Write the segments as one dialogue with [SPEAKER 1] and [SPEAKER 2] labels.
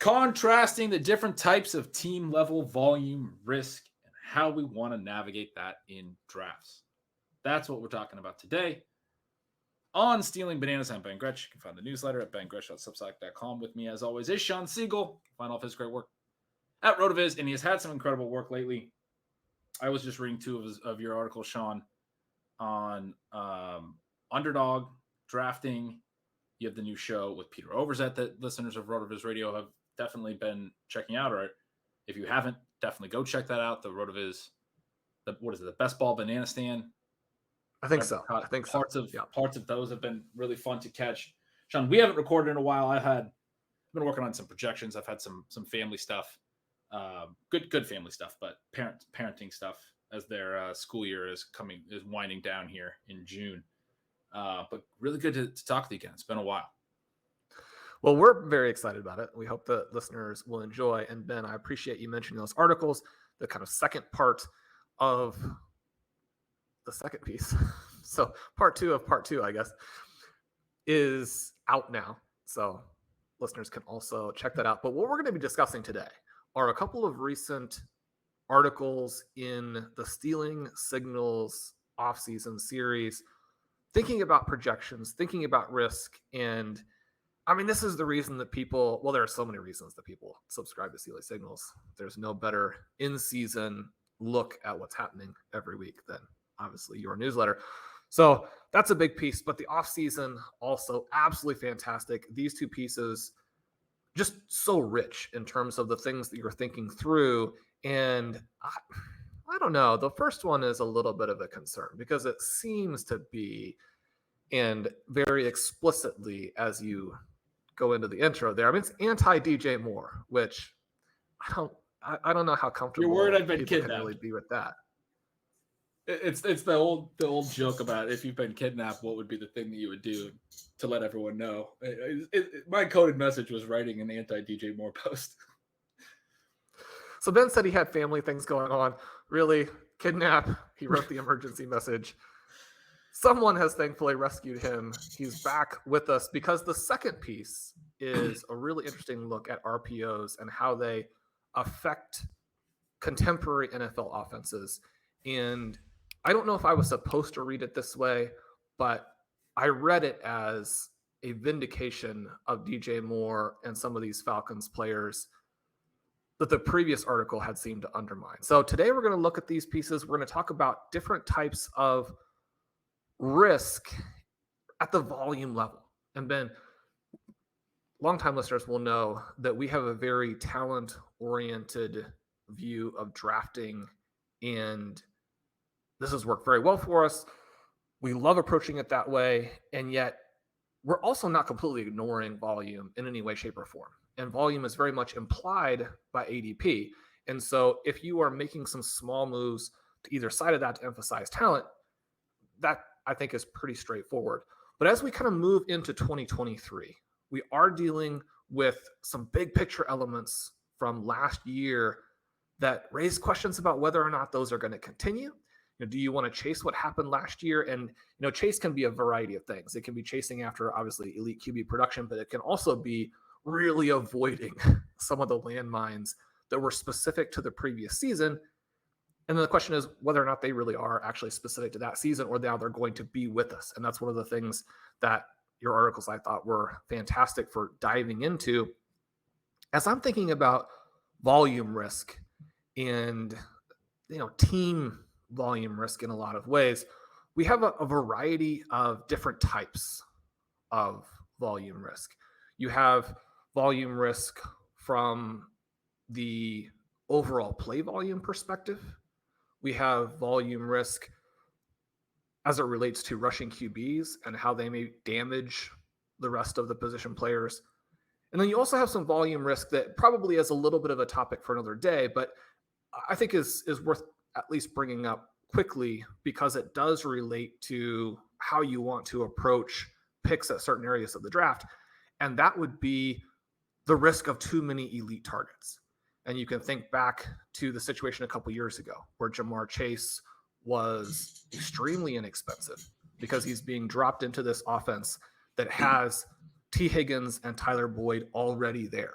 [SPEAKER 1] contrasting the different types of team level volume risk and how we want to navigate that in drafts. That's what we're talking about today on Stealing Bananas. I'm Ben Gretch. You can find the newsletter at bengretch.substack.com. With me, as always, is Shawn Siegele. Find all of his great work at RotoViz, and he has had some incredible work lately. I was just reading two of your articles, Shawn, on Underdog drafting. You have the new show with Peter Overzet that listeners of RotoViz Radio have definitely been checking out. Or if you haven't, definitely go check that out. The RotoViz, the Best Ball Banana Stand.
[SPEAKER 2] I think so.
[SPEAKER 1] Parts of those have been really fun to catch. Shawn, we haven't recorded in a while. I've been working on some projections. I've had some family stuff, good family stuff, but parenting stuff as their school year is winding down here in June. But really good to talk with you again. It's been a while.
[SPEAKER 2] Well, we're very excited about it. We hope the listeners will enjoy. And Ben, I appreciate you mentioning those articles. The kind of second part of the second piece. So part two of part two, I guess, is out now. So listeners can also check that out. But what we're going to be discussing today are a couple of recent articles in the Stealing Signals offseason series, thinking about projections, thinking about risk. And I mean, this is the reason that there are so many reasons that people subscribe to Stealing Signals. There's no better in-season look at what's happening every week than obviously your newsletter. So that's a big piece, but the offseason also absolutely fantastic. These two pieces just so rich in terms of the things that you're thinking through. And I don't know, the first one is a little bit of a concern because it seems to be, and very explicitly as you go into the intro there, I mean, it's anti-DJ Moore, which I don't know how comfortable
[SPEAKER 1] you're worried I've been
[SPEAKER 2] people
[SPEAKER 1] kidnapped.
[SPEAKER 2] can really be with that.
[SPEAKER 1] It's the old joke about if you've been kidnapped, what would be the thing that you would do to let everyone know? My coded message was writing an anti-DJ Moore post.
[SPEAKER 2] So Ben said he had family things going on. Really, kidnap. He wrote the emergency message. Someone has thankfully rescued him. He's back with us because the second piece is a really interesting look at RPOs and how they affect contemporary NFL offenses. And I don't know if I was supposed to read it this way, but I read it as a vindication of DJ Moore and some of these Falcons players that the previous article had seemed to undermine. So today we're going to look at these pieces. We're going to talk about different types of risk at the volume level. And Ben, longtime listeners will know that we have a very talent-oriented view of drafting, and this has worked very well for us. We love approaching it that way, and yet we're also not completely ignoring volume in any way, shape, or form. And volume is very much implied by ADP. And so if you are making some small moves to either side of that to emphasize talent, that I think is pretty straightforward. But as we kind of move into 2023, we are dealing with some big picture elements from last year that raise questions about whether or not those are going to continue. Do you want to chase what happened last year? And, chase can be a variety of things. It can be chasing after, obviously, elite QB production, but it can also be really avoiding some of the landmines that were specific to the previous season. And then the question is whether or not they really are actually specific to that season or now they're going to be with us. And that's one of the things that your articles I thought were fantastic for diving into. As I'm thinking about volume risk and, team volume risk in a lot of ways, we have a variety of different types of volume risk. You have volume risk from the overall play volume perspective. We have volume risk as it relates to rushing QBs and how they may damage the rest of the position players. And then you also have some volume risk that probably is a little bit of a topic for another day, but I think is worth at least bringing up quickly because it does relate to how you want to approach picks at certain areas of the draft. And that would be the risk of too many elite targets. And you can think back to the situation a couple years ago where Jamar Chase was extremely inexpensive because he's being dropped into this offense that has T. Higgins and Tyler Boyd already there.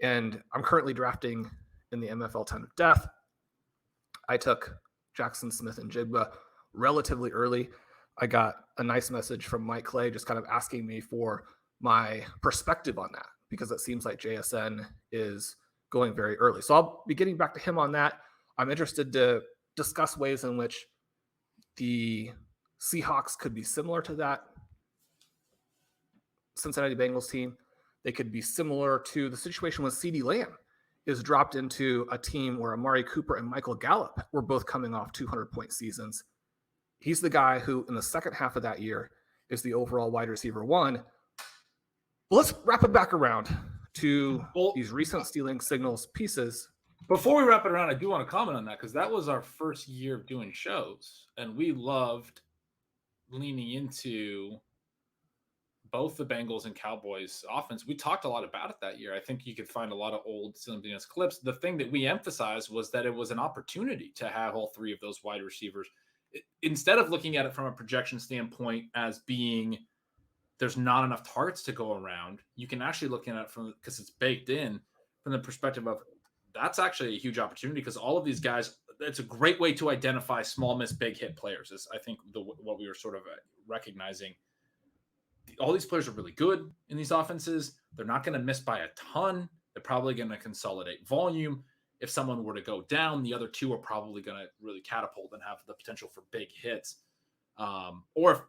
[SPEAKER 2] And I'm currently drafting in the MFL 10 of Death. I took Jackson Smith and Jigba relatively early. I got a nice message from Mike Clay just kind of asking me for my perspective on that, because it seems like JSN is going very early. So I'll be getting back to him on that. I'm interested to discuss ways in which the Seahawks could be similar to that Cincinnati Bengals team. They could be similar to the situation with CeeDee Lamb is dropped into a team where Amari Cooper and Michael Gallup were both coming off 200-point seasons. He's the guy who, in the second half of that year, is the overall wide receiver 1. But let's wrap it back around to these recent stealing signals pieces.
[SPEAKER 1] Before we wrap it around, I do want to comment on that, because that was our first year of doing shows, and we loved leaning into both the Bengals and Cowboys offense. We talked a lot about it that year. I think you could find a lot of old Stealing Bananas clips. The thing that we emphasized was that it was an opportunity to have all three of those wide receivers. Instead of looking at it from a projection standpoint as being there's not enough targets to go around, you can actually look at it from, because it's baked in, from the perspective of that's actually a huge opportunity, because all of these guys, it's a great way to identify small miss, big hit players, is I think what we were sort of recognizing. All these players are really good in these offenses. They're not going to miss by a ton. They're probably going to consolidate volume. If someone were to go down, the other two are probably going to really catapult and have the potential for big hits. Or, if,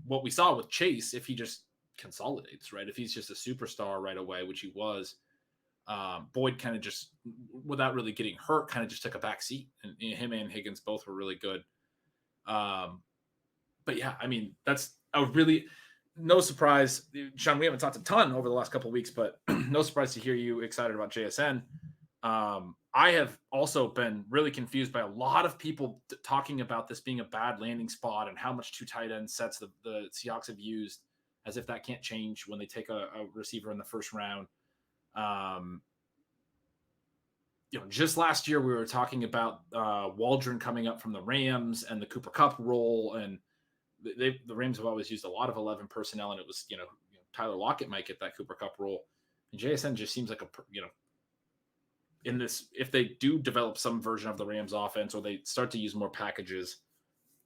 [SPEAKER 1] what we saw with Chase, if he just consolidates, right? If he's just a superstar right away, which he was, Boyd kind of just, without really getting hurt, kind of just took a back seat. And him and Higgins both were really good. But yeah, I mean, that's a really... No surprise, Sean, we haven't talked a ton over the last couple of weeks, but no surprise to hear you excited about JSN. I have also been really confused by a lot of people talking about this being a bad landing spot and how much two tight end sets the Seahawks have used, as if that can't change when they take a receiver in the first round. Just last year we were talking about Waldron coming up from the Rams and the Cooper Kupp role, and the Rams have always used a lot of 11 personnel, and it was, Tyler Lockett might get that Cooper Kupp role. And JSN just seems like in this, if they do develop some version of the Rams offense, or they start to use more packages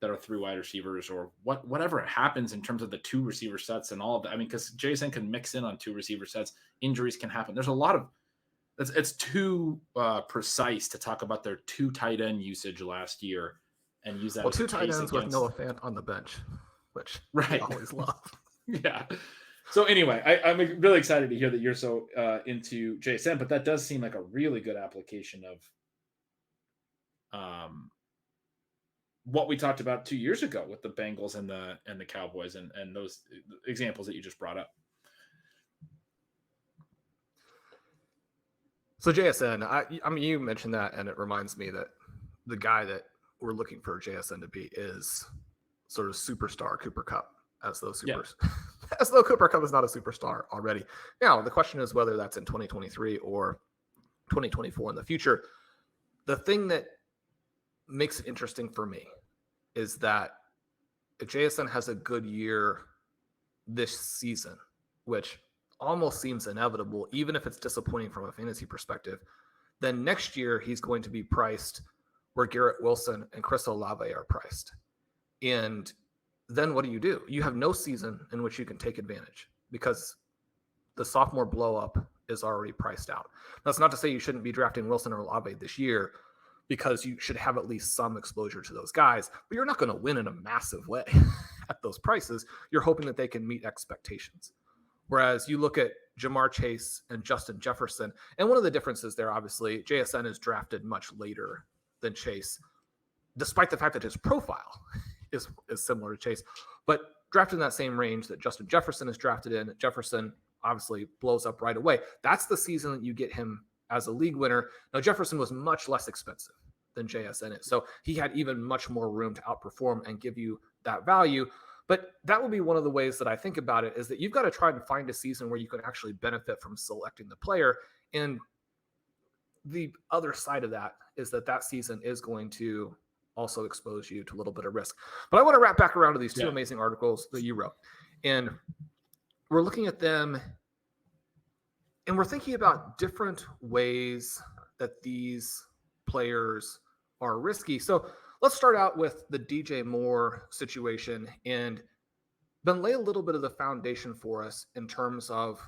[SPEAKER 1] that are through wide receivers, or whatever happens in terms of the two receiver sets and all of that. I mean, because JSN can mix in on two receiver sets, injuries can happen. There's a lot of, it's too precise to talk about their two tight end usage last year and use that.
[SPEAKER 2] Well, two tight ends with Noah Fant on the bench, which I always love.
[SPEAKER 1] Yeah. So anyway, I'm really excited to hear that you're so into JSN, but that does seem like a really good application of what we talked about 2 years ago with the Bengals and the Cowboys and those examples that you just brought up.
[SPEAKER 2] So JSN, I mean, you mentioned that, and it reminds me that the guy that we're looking for JSN to be is sort of superstar Cooper Kupp, as though Cooper Kupp is not a superstar already. Now, the question is whether that's in 2023 or 2024 in the future. The thing that makes it interesting for me is that if JSN has a good year this season, which almost seems inevitable, even if it's disappointing from a fantasy perspective, then next year he's going to be priced where Garrett Wilson and Chris Olave are priced. And then what do? You have no season in which you can take advantage, because the sophomore blow up is already priced out. That's not to say you shouldn't be drafting Wilson or Olave this year, because you should have at least some exposure to those guys, but you're not going to win in a massive way at those prices. You're hoping that they can meet expectations. Whereas you look at Jamar Chase and Justin Jefferson, and one of the differences there, obviously, JSN is drafted much later than Chase, despite the fact that his profile is similar to Chase, but drafted in that same range that Justin Jefferson is drafted in. Jefferson obviously blows up right away. That's the season that you get him as a league winner. Now, Jefferson was much less expensive than JSN is, so he had even much more room to outperform and give you that value. But that would be one of the ways that I think about it, is that you've got to try and find a season where you can actually benefit from selecting the player. And the other side of that is that season is going to also expose you to a little bit of risk. But I want to wrap back around to these two amazing articles that you wrote. And we're looking at them And we're thinking about different ways that these players are risky. So let's start out with the DJ Moore situation and then lay a little bit of the foundation for us in terms of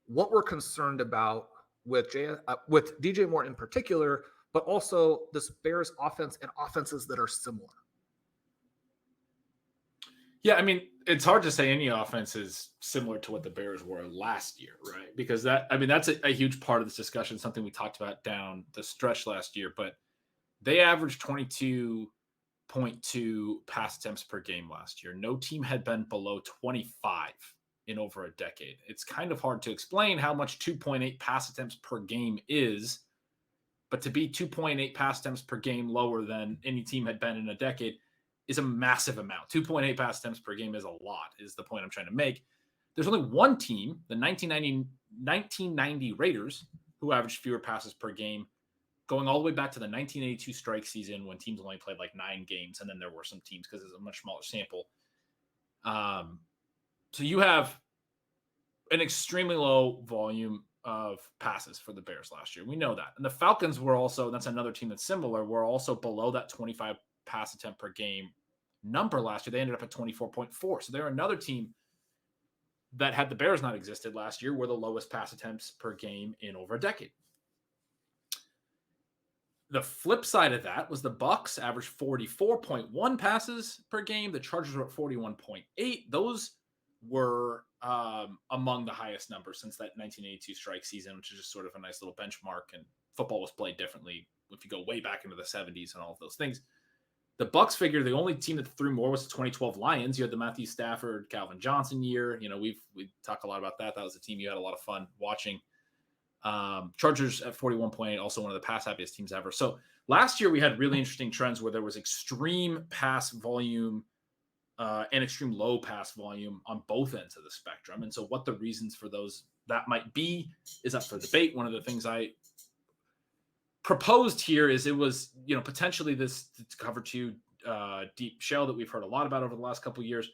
[SPEAKER 2] what we're concerned about with DJ Moore in particular, but also this Bears offense and offenses that are similar.
[SPEAKER 1] Yeah, I mean, it's hard to say any offense is similar to what the Bears were last year, right? Because that's a huge part of this discussion, something we talked about down the stretch last year. But they averaged 22.2 pass attempts per game last year. No team had been below 25 in over a decade. It's kind of hard to explain how much 2.8 pass attempts per game is, but to be 2.8 pass attempts per game lower than any team had been in a decade is a massive amount. 2.8 pass attempts per game is a lot, is the point I'm trying to make. There's only one team, the 1990 Raiders, who averaged fewer passes per game, going all the way back to the 1982 strike season when teams only played like 9 games, and then there were some teams because it's a much smaller sample. So you have an extremely low volume of passes for the Bears last year. We know that. And the Falcons were also, that's another team that's similar, were also below that 25 pass attempt per game number last year. They ended up at 24.4. So they're another team that, had the Bears not existed last year, were the lowest pass attempts per game in over a decade. The flip side of that was the Bucs averaged 44.1 passes per game. The Chargers were at 41.8. Those were among the highest numbers since that 1982 strike season, which is just sort of a nice little benchmark. And football was played differently if you go way back into the 70s and all of those things. The Bucs figure the only team that threw more was the 2012 Lions. You had the Matthew Stafford, Calvin Johnson year. You know, we talk a lot about that. That was a team you had a lot of fun watching. Chargers at 41.8, also one of the pass happiest teams ever. So last year we had really interesting trends where there was extreme pass volume and extreme low pass volume on both ends of the spectrum. And so what the reasons for those that might be is up for debate. One of the things I proposed here is it was, potentially this cover 2 deep shell that we've heard a lot about over the last couple of years.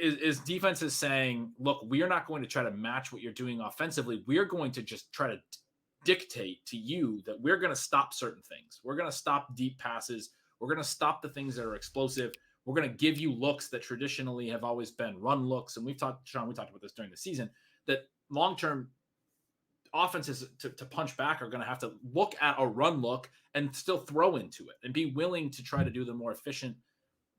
[SPEAKER 1] Is defenses saying, look, we are not going to try to match what you're doing offensively. We're going to just try to dictate to you that we're going to stop certain things. We're going to stop deep passes. We're going to stop the things that are explosive. We're going to give you looks that traditionally have always been run looks. And Shawn, we talked about this during the season, that long-term offenses to punch back are going to have to look at a run look and still throw into it and be willing to try to do the more efficient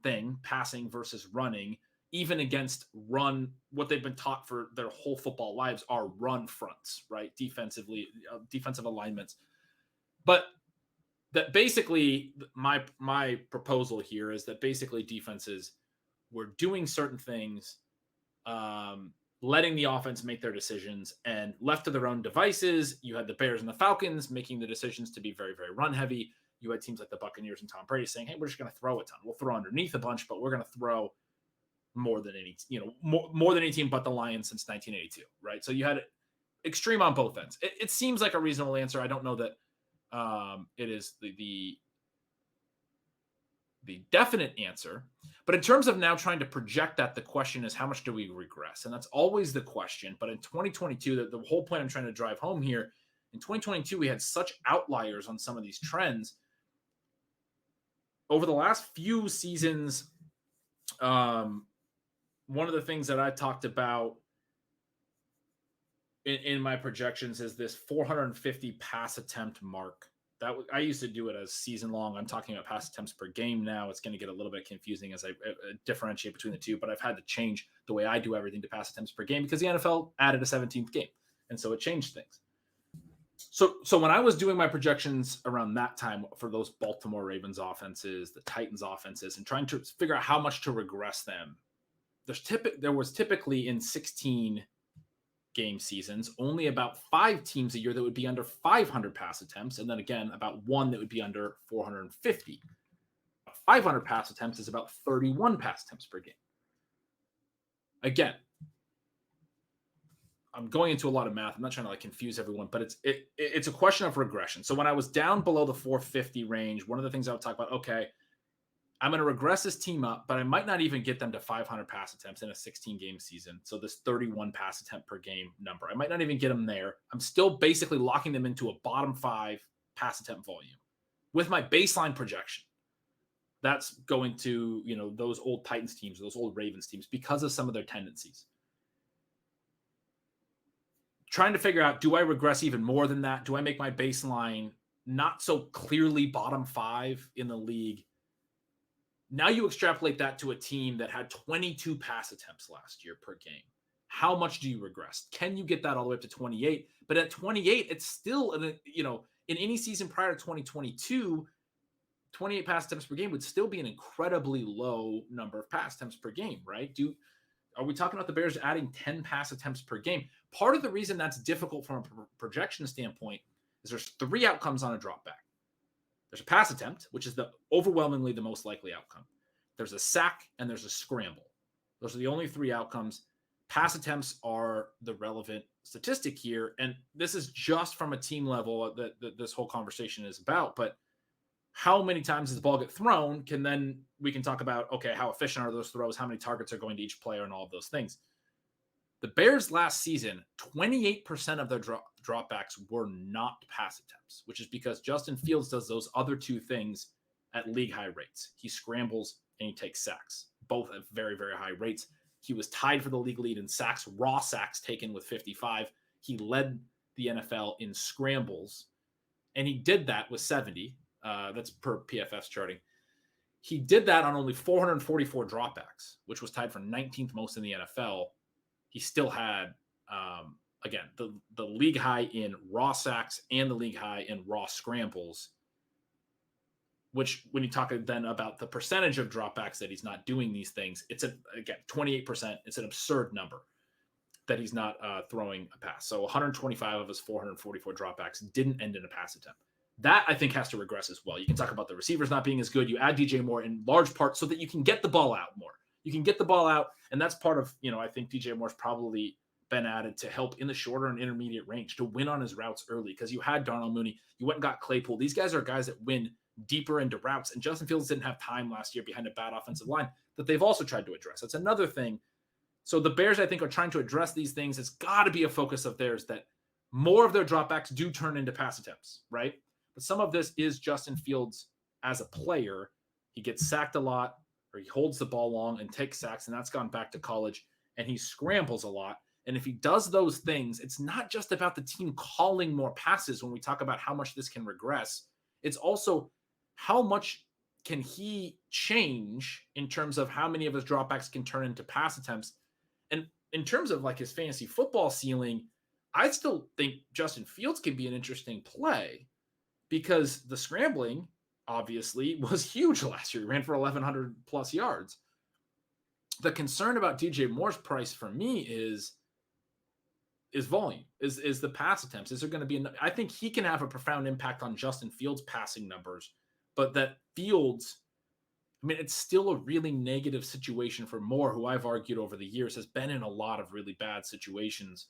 [SPEAKER 1] thing, passing versus running, even against what they've been taught for their whole football lives are run fronts, right? Defensively, defensive alignments. But that basically my proposal here is that basically defenses were doing certain things, letting the offense make their decisions, and left to their own devices. You had the Bears and the Falcons making the decisions to be very, very run heavy. You had teams like the Buccaneers and Tom Brady saying, hey, we're just going to throw a ton. We'll throw underneath a bunch, but we're going to throw more than any team but the Lions since 1982, right? So you had extreme on both ends. It seems like a reasonable answer. I don't know that it is the definite answer. But in terms of now trying to project that, the question is, how much do we regress? And that's always the question. But in 2022, the whole point I'm trying to drive home here, in 2022, we had such outliers on some of these trends. Over the last few seasons, one of the things that I talked about in my projections is this 450 pass attempt mark. I used to do it as season long. I'm talking about pass attempts per game now. It's going to get a little bit confusing as I differentiate between the two, but I've had to change the way I do everything to pass attempts per game because the NFL added a 17th game. And so it changed things. So when I was doing my projections around that time for those Baltimore Ravens offenses, the Titans offenses, and trying to figure out how much to regress them, there was typically in 16 game seasons only about 5 teams a year that would be under 500 pass attempts, and then again about 1 that would be under 450. 500 pass attempts is about 31 pass attempts per game. Again, I'm going into a lot of math. I'm not trying to confuse everyone, but it's a question of regression. So when I was down below the 450 range, one of the things I would talk about, okay, I'm going to regress this team up, but I might not even get them to 500 pass attempts in a 16-game season. So this 31 pass attempt per game number, I might not even get them there. I'm still basically locking them into a bottom 5 pass attempt volume with my baseline projection. That's going to, those old Titans teams, those old Ravens teams, because of some of their tendencies. Trying to figure out, do I regress even more than that? Do I make my baseline not so clearly bottom 5 in the league? Now you extrapolate that to a team that had 22 pass attempts last year per game. How much do you regress? Can you get that all the way up to 28? But at 28, it's still, in any season prior to 2022, 28 pass attempts per game would still be an incredibly low number of pass attempts per game, right? Are we talking about the Bears adding 10 pass attempts per game? Part of the reason that's difficult from a projection standpoint is there's 3 outcomes on a drop back. There's a pass attempt, which is overwhelmingly the most likely outcome. There's a sack and there's a scramble. Those are the only 3 outcomes. Pass attempts are the relevant statistic here. And this is just from a team level that this whole conversation is about. But how many times does the ball get thrown? We can talk about, okay, how efficient are those throws? How many targets are going to each player and all of those things. The Bears last season, 28% of their dropbacks were not pass attempts, which is because Justin Fields does those other 2 things at league high rates. He scrambles and he takes sacks, both at very, very high rates. He was tied for the league lead in sacks, raw sacks taken with 55. He led the NFL in scrambles, and he did that with 70. That's per PFF's charting. He did that on only 444 dropbacks, which was tied for 19th most in the NFL. He still had, again, the league high in raw sacks and the league high in raw scrambles, which when you talk then about the percentage of dropbacks that he's not doing these things, it's, again, 28%. It's an absurd number that he's not throwing a pass. So 125 of his 444 dropbacks didn't end in a pass attempt. That, I think, has to regress as well. You can talk about the receivers not being as good. You add DJ Moore in large part so that you can get the ball out more. You can get the ball out, and that's part of, I think DJ Moore's probably been added to help in the shorter and intermediate range to win on his routes early, because you had Darnell Mooney. You went and got Claypool. These guys are guys that win deeper into routes, and Justin Fields didn't have time last year behind a bad offensive line that they've also tried to address. That's another thing. So the Bears, I think, are trying to address these things. It's got to be a focus of theirs that more of their dropbacks do turn into pass attempts, right? But some of this is Justin Fields as a player. He gets sacked a lot, or he holds the ball long and takes sacks, and that's gone back to college, and he scrambles a lot. And if he does those things, it's not just about the team calling more passes when we talk about how much this can regress. It's also how much can he change in terms of how many of his dropbacks can turn into pass attempts. And in terms of like his fantasy football ceiling, I still think Justin Fields can be an interesting play, because the scrambling obviously was huge last year. He ran for 1,100 plus yards. The concern about DJ Moore's price for me is volume, is the pass attempts. Is there going to be I think he can have a profound impact on Justin Fields' passing numbers, but that Fields, it's still a really negative situation for Moore, who I've argued over the years has been in a lot of really bad situations.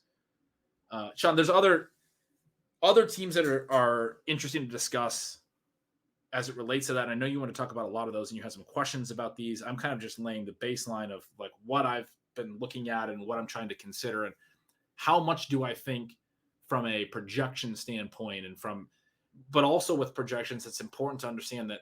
[SPEAKER 1] Shawn, there's other teams that are interesting to discuss as it relates to that. And I know you want to talk about a lot of those, and you have some questions about these. I'm kind of just laying the baseline of like what I've been looking at and what I'm trying to consider, and how much do I think from a projection standpoint, but also with projections, it's important to understand that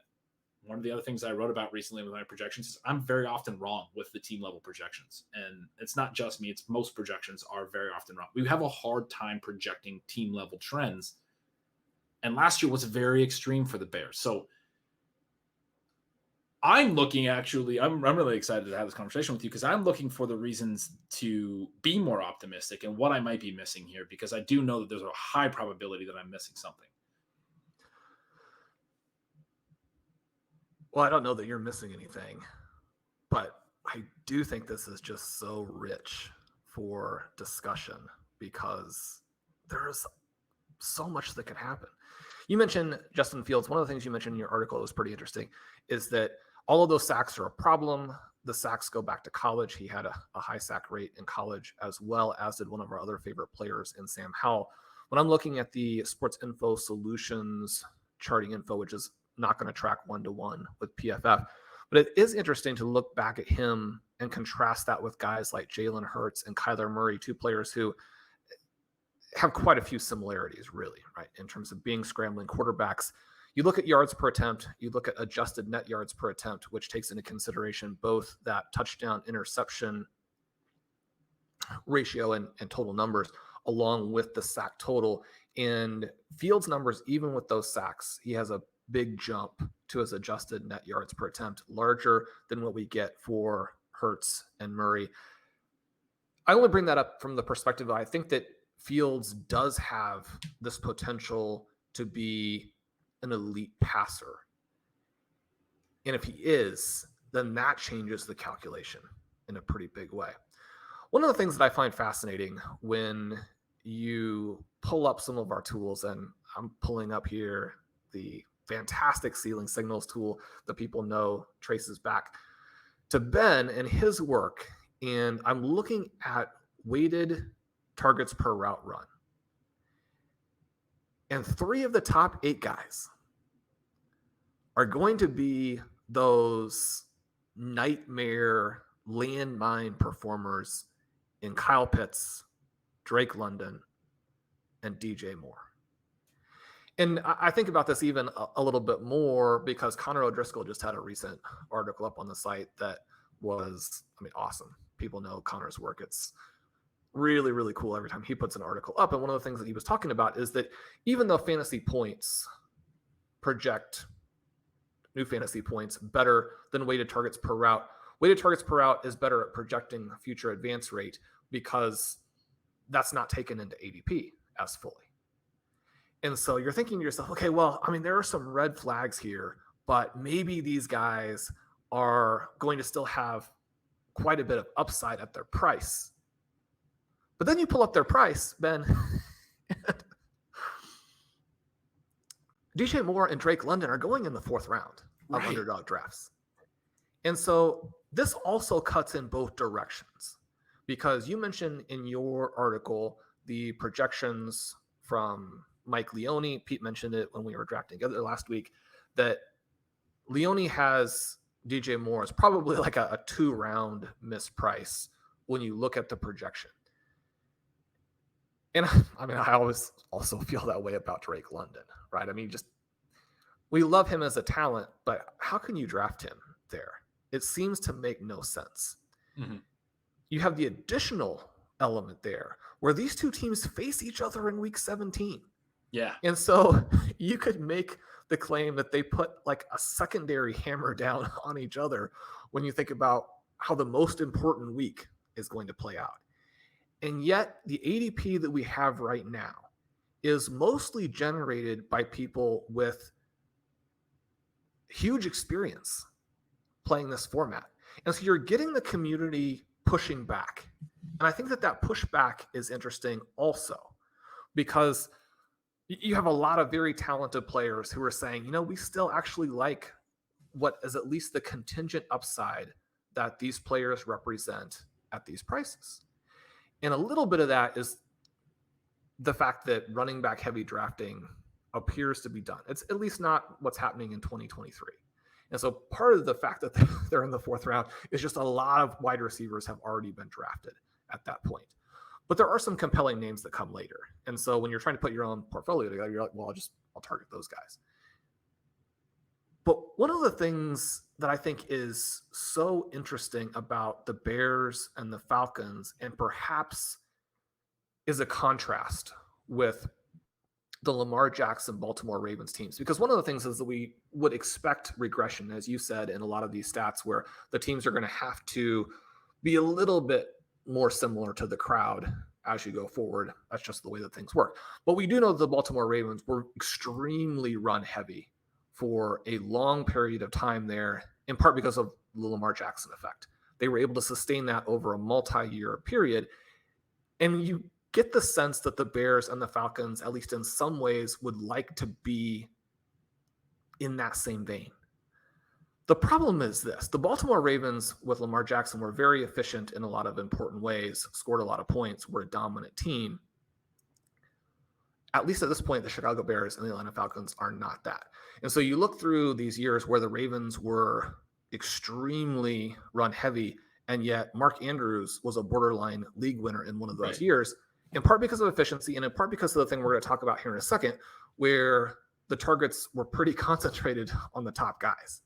[SPEAKER 1] one of the other things I wrote about recently with my projections is I'm very often wrong with the team level projections. And it's not just me, it's most projections are very often wrong. We have a hard time projecting team level trends. And last year was very extreme for the Bears. So I'm looking, actually, I'm really excited to have this conversation with you, because I'm looking for the reasons to be more optimistic and what I might be missing here, because I do know that there's a high probability that I'm missing something.
[SPEAKER 2] Well, I don't know that you're missing anything, but I do think this is just so rich for discussion, because there's so much that could happen. You mentioned Justin Fields. One of the things you mentioned in your article that was pretty interesting is that all of those sacks are a problem. The sacks go back to college. He had a high sack rate in college, as well as did one of our other favorite players in Sam Howell. When I'm looking at the Sports Info Solutions charting info, which is not going to track one-to-one with PFF, but But it is interesting to look back at him and contrast that with guys like Jalen Hurts and Kyler Murray, two players who have quite a few similarities, really, right, in terms of being scrambling quarterbacks. You look at yards per attempt, you look at adjusted net yards per attempt, which takes into consideration both that touchdown interception ratio and total numbers, along with the sack total. And Fields' numbers, even with those sacks, he has a big jump to his adjusted net yards per attempt, larger than what we get for Hurts and Murray. I only bring that up from the perspective that I think that Fields does have this potential to be an elite passer. And if he is, then that changes the calculation in a pretty big way. One of the things that I find fascinating when you pull up some of our tools, and I'm pulling up here the fantastic ceiling signals tool that people know traces back to Ben and his work, and I'm looking at weighted targets per route run. And 3 of the top 8 guys are going to be those nightmare landmine performers in Kyle Pitts, Drake London, and DJ Moore. And I think about this even a little bit more because Connor O'Driscoll just had a recent article up on the site that was, awesome. People know Connor's work. It's really, really cool every time he puts an article up. And one of the things that he was talking about is that even though fantasy points project new fantasy points better than weighted targets per route, weighted targets per route is better at projecting future advance rate because that's not taken into ADP as fully. And so you're thinking to yourself, okay, well, there are some red flags here, but maybe these guys are going to still have quite a bit of upside at their price. But then you pull up their price, Ben. DJ Moore and Drake London are going in the 4th round of Underdog drafts. And so this also cuts in both directions because you mentioned in your article the projections from Mike Leone. Pete mentioned it when we were drafting together last week that Leone has DJ Moore as probably like a 2-round misprice when you look at the projection. And I always also feel that way about Drake London, right? We love him as a talent, but how can you draft him there? It seems to make no sense. Mm-hmm. You have the additional element there where these two teams face each other in week 17.
[SPEAKER 1] Yeah.
[SPEAKER 2] And so you could make the claim that they put like a secondary hammer down on each other when you think about how the most important week is going to play out. And yet the ADP that we have right now is mostly generated by people with huge experience playing this format. And so you're getting the community pushing back. And I think that pushback is interesting also because you have a lot of very talented players who are saying, we still actually like what is at least the contingent upside that these players represent at these prices. And a little bit of that is the fact that running back heavy drafting appears to be done. It's at least not what's happening in 2023. And so part of the fact that they're in the 4th round is just a lot of wide receivers have already been drafted at that point. But there are some compelling names that come later. And so when you're trying to put your own portfolio together, you're like, well, I'll target those guys. But one of the things that I think is so interesting about the Bears and the Falcons, and perhaps is a contrast with the Lamar Jackson Baltimore Ravens teams, because one of the things is that we would expect regression, as you said, in a lot of these stats where the teams are going to have to be a little bit more similar to the crowd as you go forward. That's just the way that things work. But we do know that the Baltimore Ravens were extremely run heavy for a long period of time there, in part because of the Lamar Jackson effect. They were able to sustain that over a multi-year period. And you get the sense that the Bears and the Falcons, at least in some ways, would like to be in that same vein. The problem is this: the Baltimore Ravens with Lamar Jackson were very efficient in a lot of important ways, scored a lot of points, were a dominant team. At least at this point, the Chicago Bears and the Atlanta Falcons are not that. And so you look through these years where the Ravens were extremely run heavy. And yet Mark Andrews was a borderline league winner in one of those
[SPEAKER 1] Right.
[SPEAKER 2] years, in part because of efficiency and in part because of the thing we're going to talk about here in a second, where the targets were pretty concentrated on the top guys.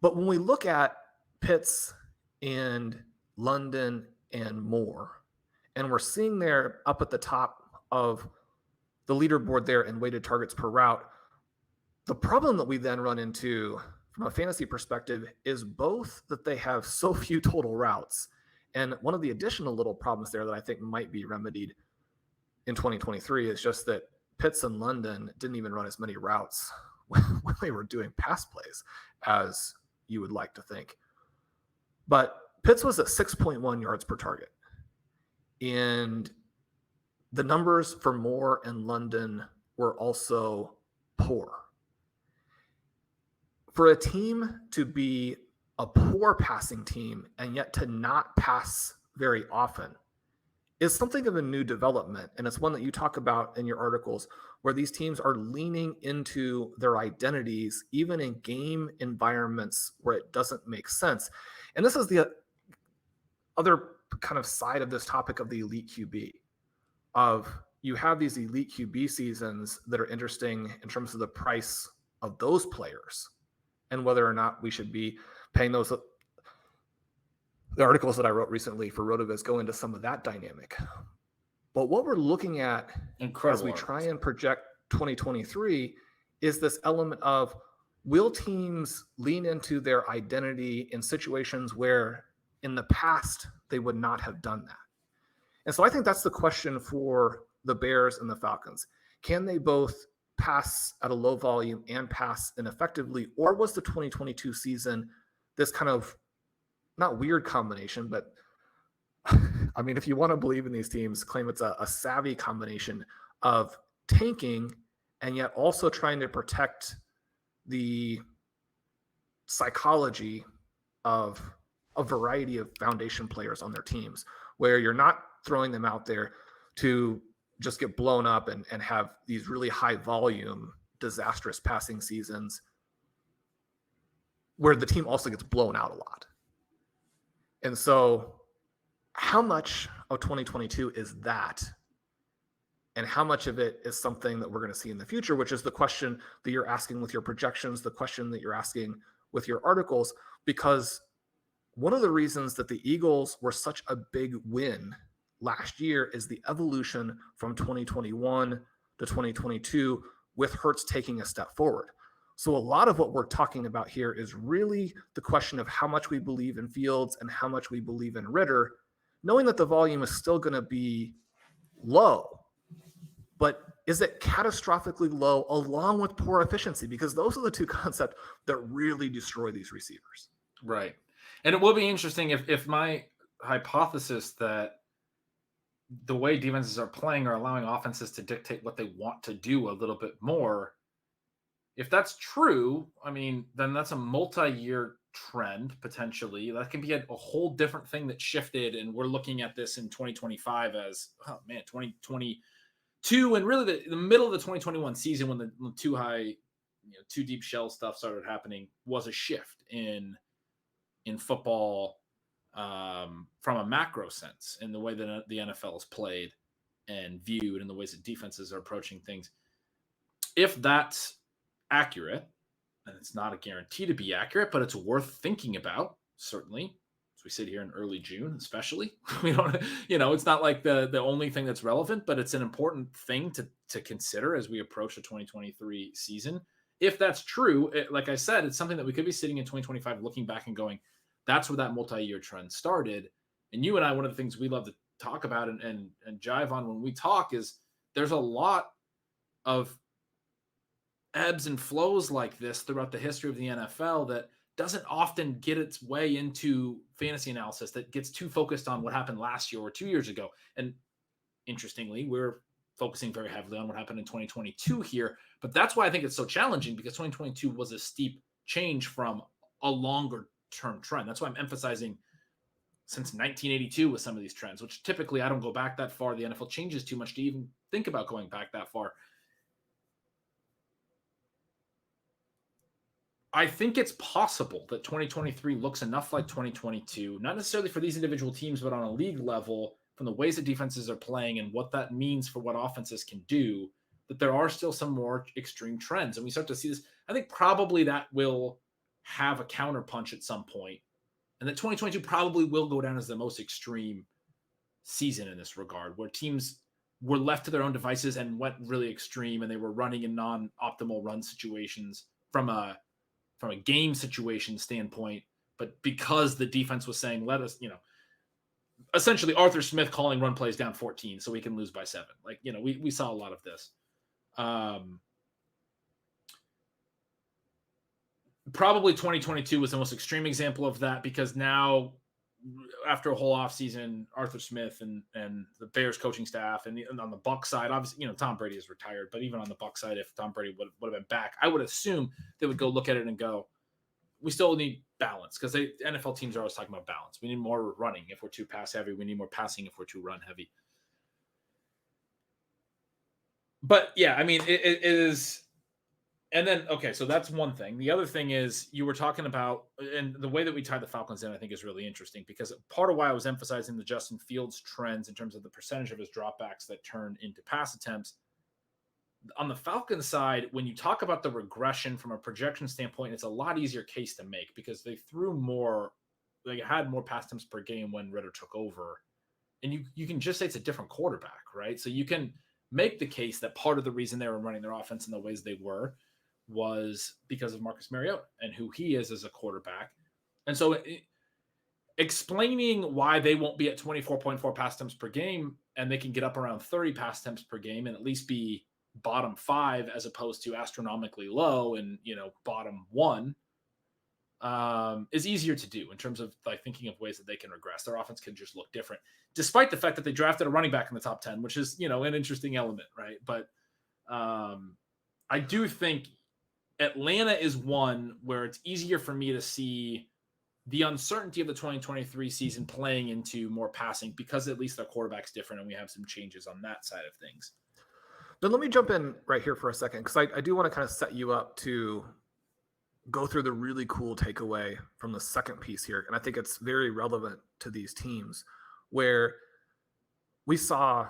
[SPEAKER 2] But when we look at Pitts and London and Moore, and we're seeing there up at the top of the leaderboard there in weighted targets per route, the problem that we then run into from a fantasy perspective is both that they have so few total routes. And one of the additional little problems there that I think might be remedied in 2023 is just that Pitts and London didn't even run as many routes when they were doing pass plays as you would like to think. But Pitts was at 6.1 yards per target. And the numbers for Moore and London were also poor. For a team to be a poor passing team and yet to not pass very often is something of a new development. And it's one that you talk about in your articles, where these teams are leaning into their identities, even in game environments where it doesn't make sense. And this is the other kind of side of this topic of the elite QB, of you have these elite QB seasons that are interesting in terms of the price of those players and whether or not we should be paying those. The articles that I wrote recently for RotoViz go into some of that dynamic. But what we're looking at as we try and project 2023 is this element of, will teams lean into their identity in situations where in the past they would not have done that? And so I think that's the question for the Bears and the Falcons. Can they both pass at a low volume and pass ineffectively? Or was the 2022 season this kind of not weird combination, but I mean, if you want to believe in these teams, claim it's a savvy combination of tanking and yet also trying to protect the psychology of a variety of foundation players on their teams, where you're not throwing them out there to just get blown up and have these really high volume, disastrous passing seasons where the team also gets blown out a lot. And so how much of 2022 is that? And how much of it is something that we're going to see in the future, which is the question that you're asking with your projections, the question that you're asking with your articles, because one of the reasons that the Eagles were such a big win last year is the evolution from 2021 to 2022 with Hurts taking a step forward. So a lot of what we're talking about here is really the question of how much we believe in Fields and how much we believe in Ritter, knowing that the volume is still going to be low, but is it catastrophically low along with poor efficiency? Because those are the two concepts that really destroy these receivers.
[SPEAKER 1] Right. And it will be interesting if my hypothesis that the way defenses are playing are allowing offenses to dictate what they want to do a little bit more. If that's true, I mean, then that's a multi-year trend potentially. That can be a whole different thing that shifted, and we're looking at this in 2025 as, 2022, and really the middle of the 2021 season when the too high, too deep shell stuff started happening was a shift in football from a macro sense in the way that the NFL is played and viewed and the ways that defenses are approaching things. If that's accurate, and it's not a guarantee to be accurate, but it's worth thinking about, certainly, as we sit here in early June, especially. We don't, it's not like the only thing that's relevant, but it's an important thing to consider as we approach the 2023 season. If that's true, like I said, it's something that we could be sitting in 2025 looking back and going, that's where that multi-year trend started. And you and I, one of the things we love to talk about and jive on when we talk is there's a lot of ebbs and flows like this throughout the history of the NFL that doesn't often get its way into fantasy analysis, that gets too focused on what happened last year or 2 years ago. And interestingly, we're focusing very heavily on what happened in 2022 here. But that's why I think it's so challenging, because 2022 was a steep change from a longer term trend. That's why I'm emphasizing since 1982 with some of these trends, which typically I don't go back that far. The NFL changes too much to even think about going back that far. I think it's possible that 2023 looks enough like 2022, not necessarily for these individual teams, but on a league level, from the ways that defenses are playing and what that means for what offenses can do, that there are still some more extreme trends. And we start to see this. I think probably that will have a counterpunch at some point, and that 2022 probably will go down as the most extreme season in this regard, where teams were left to their own devices and went really extreme, and they were running in non-optimal run situations from a game situation standpoint, but because the defense was saying, let us, essentially Arthur Smith calling run plays down 14 so we can lose by 7. Like, we saw a lot of this. Probably 2022 was the most extreme example of that, because now after a whole offseason, Arthur Smith and the Bears coaching staff and on the Bucs side, obviously, Tom Brady is retired, but even on the Bucs side, if Tom Brady would have been back, I would assume they would go look at it and go, we still need balance, because NFL teams are always talking about balance. We need more running if we're too pass heavy. We need more passing if we're too run heavy. But yeah, I mean, it is. And then, okay, so that's one thing. The other thing is you were talking about, and the way that we tie the Falcons in, I think is really interesting, because part of why I was emphasizing the Justin Fields trends in terms of the percentage of his dropbacks that turn into pass attempts. On the Falcons side, when you talk about the regression from a projection standpoint, it's a lot easier case to make, because they had more pass attempts per game when Ritter took over. And you can just say it's a different quarterback, right? So you can make the case that part of the reason they were running their offense in the ways they were was because of Marcus Mariota and who he is as a quarterback. And so explaining why they won't be at 24.4 pass attempts per game and they can get up around 30 pass attempts per game and at least be bottom 5 as opposed to astronomically low and, bottom 1 is easier to do in terms of like thinking of ways that they can regress. Their offense can just look different, despite the fact that they drafted a running back in the top 10, which is, an interesting element, right? But I do think Atlanta is one where it's easier for me to see the uncertainty of the 2023 season playing into more passing, because at least their quarterback's different and we have some changes on that side of things.
[SPEAKER 2] Then let me jump in right here for a second, because I do want to kind of set you up to go through the really cool takeaway from the second piece here. And I think it's very relevant to these teams, where we saw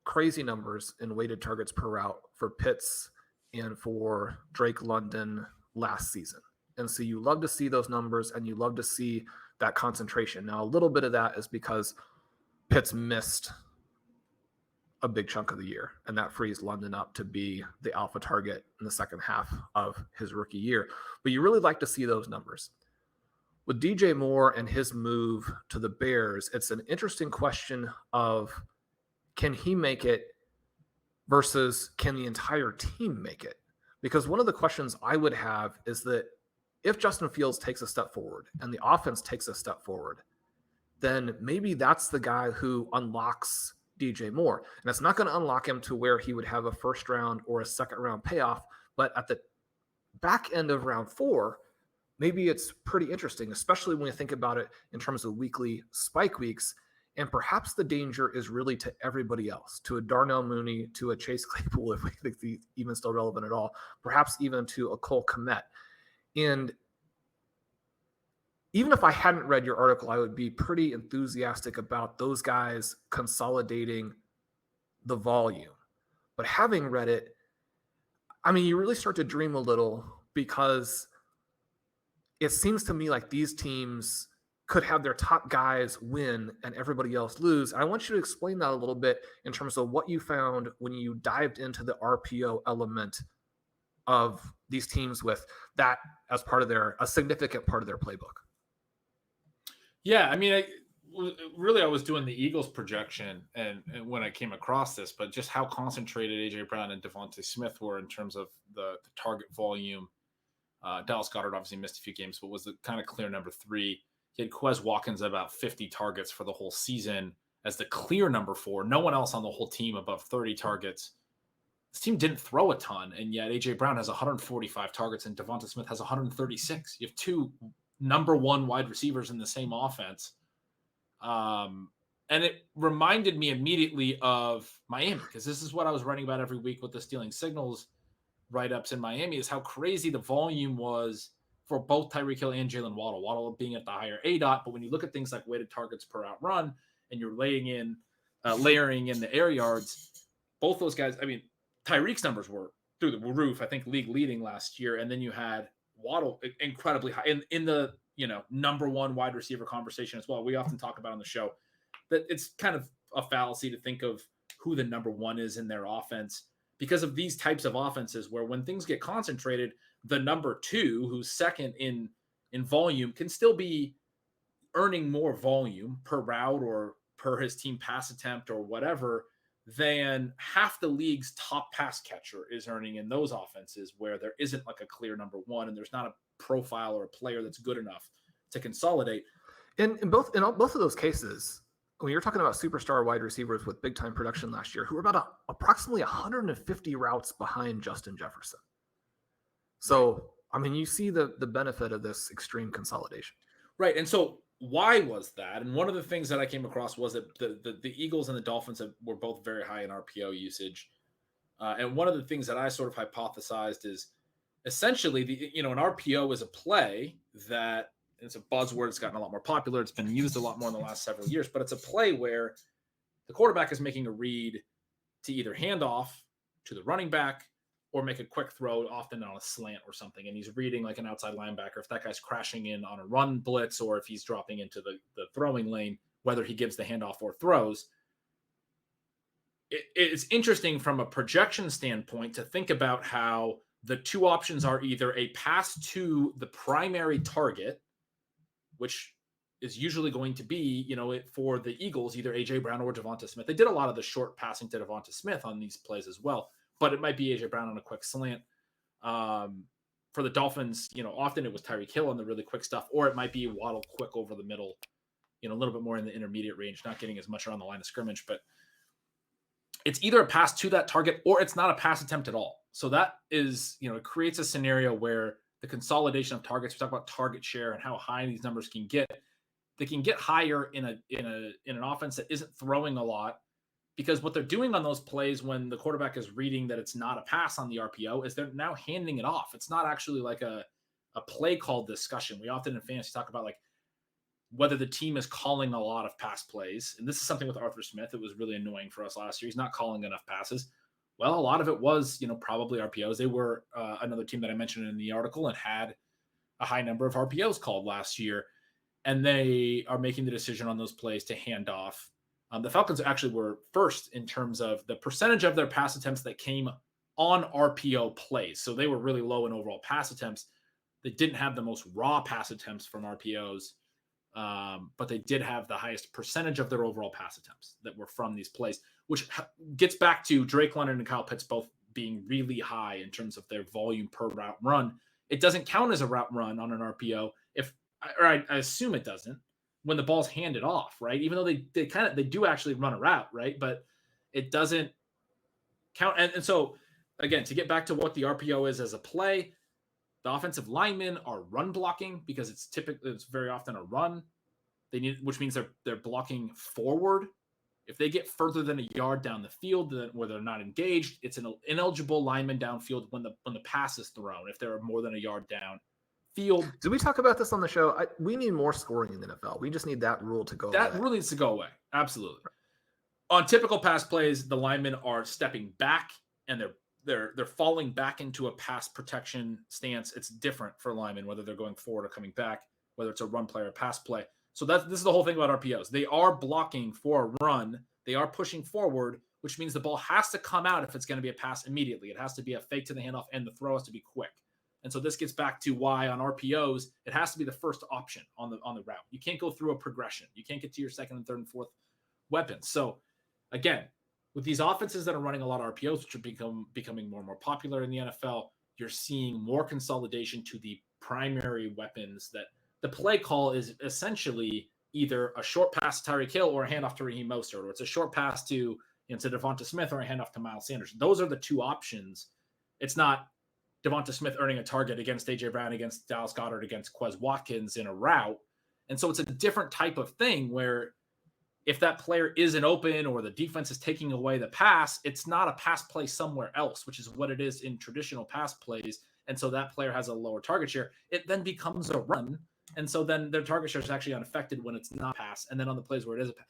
[SPEAKER 2] crazy numbers in weighted targets per route for Pitts and for Drake London last season. And so you love to see those numbers and you love to see that concentration. Now, a little bit of that is because Pitts missed a big chunk of the year, and that frees London up to be the alpha target in the second half of his rookie year. But you really like to see those numbers. With DJ Moore and his move to the Bears, it's an interesting question of, can he make it versus can the entire team make it? Because one of the questions I would have is that if Justin Fields takes a step forward and the offense takes a step forward, then maybe that's the guy who unlocks DJ Moore. And it's not going to unlock him to where he would have a first round or a second round payoff. But at the back end of round 4, maybe it's pretty interesting, especially when you think about it in terms of weekly spike weeks. And perhaps the danger is really to everybody else, to a Darnell Mooney, to a Chase Claypool, if we think he's even still relevant at all, perhaps even to a Cole Kmet. And even if I hadn't read your article, I would be pretty enthusiastic about those guys consolidating the volume. But having read it, I mean, you really start to dream a little, because it seems to me like these teams could have their top guys win and everybody else lose. I want you to explain that a little bit in terms of what you found when you dived into the RPO element of these teams with that as part of a significant part of their playbook.
[SPEAKER 1] Yeah, I mean, I was doing the Eagles projection and when I came across this, but just how concentrated AJ Brown and Devontae Smith were in terms of the target volume. Dallas Goedert obviously missed a few games, but was the kind of clear number 3. He had Quez Watkins at about 50 targets for the whole season as the clear number 4. No one else on the whole team above 30 targets. This team didn't throw a ton, and yet A.J. Brown has 145 targets and Devonta Smith has 136. You have 2 number 1 wide receivers in the same offense. And it reminded me immediately of Miami, because this is what I was writing about every week with the stealing signals write-ups in Miami, is how crazy the volume was for both Tyreek Hill and Jalen Waddle. Waddle being at the higher ADOT, but when you look at things like weighted targets per out run, and you're layering in the air yards, both those guys. I mean, Tyreek's numbers were through the roof. I think league leading last year, and then you had Waddle incredibly high in the number one wide receiver conversation as well. We often talk about on the show that it's kind of a fallacy to think of who the number one is in their offense because of these types of offenses where when things get concentrated, the number two, who's second in volume, can still be earning more volume per route or per his team pass attempt or whatever than half the league's top pass catcher is earning in those offenses where there isn't like a clear number one and there's not a profile or a player that's good enough to consolidate.
[SPEAKER 2] In both of those cases, when you're talking about superstar wide receivers with big time production last year, who were about approximately 150 routes behind Justin Jefferson. So, I mean, you see the benefit of this extreme consolidation.
[SPEAKER 1] Right. And so why was that? And one of the things that I came across was that the Eagles and the Dolphins were both very high in RPO usage. And one of the things that I sort of hypothesized is essentially an RPO is a play that it's a buzzword. It's gotten a lot more popular. It's been used a lot more in the last several years, but it's a play where the quarterback is making a read to either hand off to the running back or make a quick throw, often on a slant or something. And he's reading like an outside linebacker. If that guy's crashing in on a run blitz or if he's dropping into the throwing lane, whether he gives the handoff or throws. It's interesting from a projection standpoint to think about how the two options are either a pass to the primary target, which is usually going to be, for the Eagles, either A.J. Brown or Devonta Smith. They did a lot of the short passing to Devonta Smith on these plays as well, but it might be A.J. Brown on a quick slant. For the Dolphins, often it was Tyreek Hill on the really quick stuff, or it might be Waddle quick over the middle, a little bit more in the intermediate range, not getting as much around the line of scrimmage, but it's either a pass to that target or it's not a pass attempt at all. So that is, it creates a scenario where the consolidation of targets, we talk about target share and how high these numbers can get. They can get higher in an offense that isn't throwing a lot, because what they're doing on those plays when the quarterback is reading that it's not a pass on the RPO is they're now handing it off. It's not actually like a play call discussion. We often in fantasy talk about like whether the team is calling a lot of pass plays. And this is something with Arthur Smith. It was really annoying for us last year. He's not calling enough passes. Well, a lot of it was, probably RPOs. They were another team that I mentioned in the article and had a high number of RPOs called last year. And they are making the decision on those plays to hand off. The Falcons actually were first in terms of the percentage of their pass attempts that came on RPO plays. So they were really low in overall pass attempts. They didn't have the most raw pass attempts from RPOs, but they did have the highest percentage of their overall pass attempts that were from these plays, which gets back to Drake London and Kyle Pitts both being really high in terms of their volume per route run. It doesn't count as a route run on an RPO I assume it doesn't when the ball's handed off, right? Even though they do actually run a route, right? But it doesn't count. And so again, to get back to what the RPO is as a play, the offensive linemen are run blocking because it's very often a run. Which means they're blocking forward. If they get further than a yard down the field where they're not engaged, it's an ineligible lineman downfield when the pass is thrown. If they're more than a yard down field.
[SPEAKER 2] Did we talk about this on the show? We need more scoring in the NFL. We just need that rule to go away.
[SPEAKER 1] That rule needs to go away. Absolutely. On typical pass plays, the linemen are stepping back and they're falling back into a pass protection stance. It's different for linemen, whether they're going forward or coming back, whether it's a run play or a pass play. So this is the whole thing about RPOs. They are blocking for a run. They are pushing forward, which means the ball has to come out if it's going to be a pass immediately. It has to be a fake to the handoff and the throw has to be quick. And so this gets back to why on RPOs, it has to be the first option on the route. You can't go through a progression. You can't get to your second and third and fourth weapons. So again, with these offenses that are running a lot of RPOs, which are becoming more and more popular in the NFL, you're seeing more consolidation to the primary weapons that the play call is essentially either a short pass to Tyreek Hill or a handoff to Raheem Mostert, or it's a short pass to Devonta Smith or a handoff to Miles Sanders. Those are the two options. It's not Devonta Smith earning a target against A.J. Brown, against Dallas Goedert, against Quez Watkins in a route. And so it's a different type of thing where if that player isn't open or the defense is taking away the pass, it's not a pass play somewhere else, which is what it is in traditional pass plays. and so that player has a lower target share, it then becomes a run. And so then their target share is actually unaffected when it's not pass. And then on the plays where it is a pass.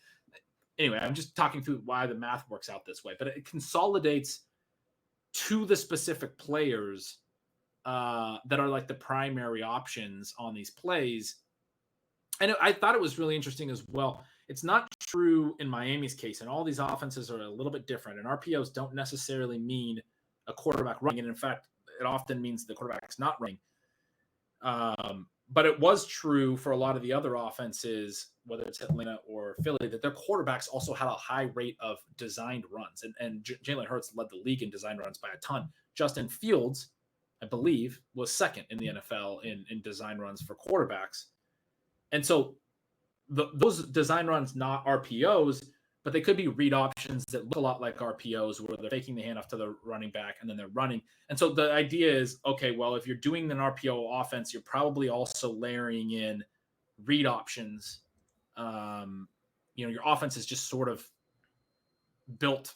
[SPEAKER 1] Anyway, I'm just talking through why the math works out this way, but it consolidates to the specific players that are like the primary options on these plays. And I thought it was really interesting as well. It's not true in Miami's case, and all these offenses are a little bit different. And RPOs don't necessarily mean a quarterback running. And in fact, it often means the quarterback's not running. But it was true for a lot of the other offenses, whether it's Atlanta or Philly, that their quarterbacks also had a high rate of designed runs. And Jalen Hurts led the league in designed runs by a ton. Justin Fields, I believe, was second in the NFL in design runs for quarterbacks. And so those design runs, not RPOs, but they could be read options that look a lot like RPOs where they're faking the handoff to the running back and then they're running. And so the idea is, okay, well, if you're doing an RPO offense, you're probably also layering in read options. Your offense is just sort of built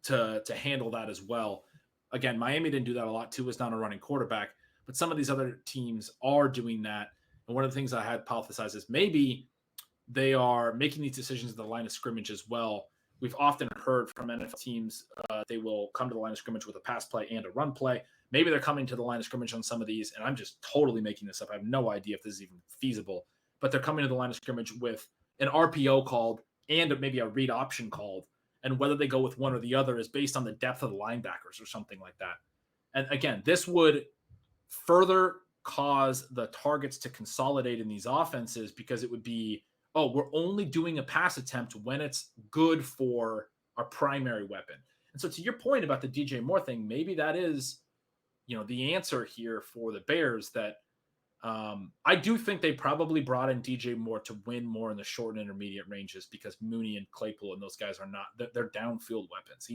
[SPEAKER 1] to handle that as well. Again, Miami didn't do that a lot. Tua is not a running quarterback, but some of these other teams are doing that. And one of the things I had hypothesized is maybe they are making these decisions at the line of scrimmage as well. We've often heard from NFL teams they will come to the line of scrimmage with a pass play and a run play. Maybe they're coming to the line of scrimmage on some of these, and I'm just totally making this up. I have no idea if this is even feasible, but they're coming to the line of scrimmage with an RPO called and maybe a read option called, and whether they go with one or the other is based on the depth of the linebackers or something like that. And again, this would further cause the targets to consolidate in these offenses because it would be, oh, we're only doing a pass attempt when it's good for our primary weapon. And so to your point about the DJ Moore thing, maybe that is, the answer here for the Bears that I do think they probably brought in DJ Moore to win more in the short and intermediate ranges because Mooney and Claypool and those guys are not, they're downfield weapons.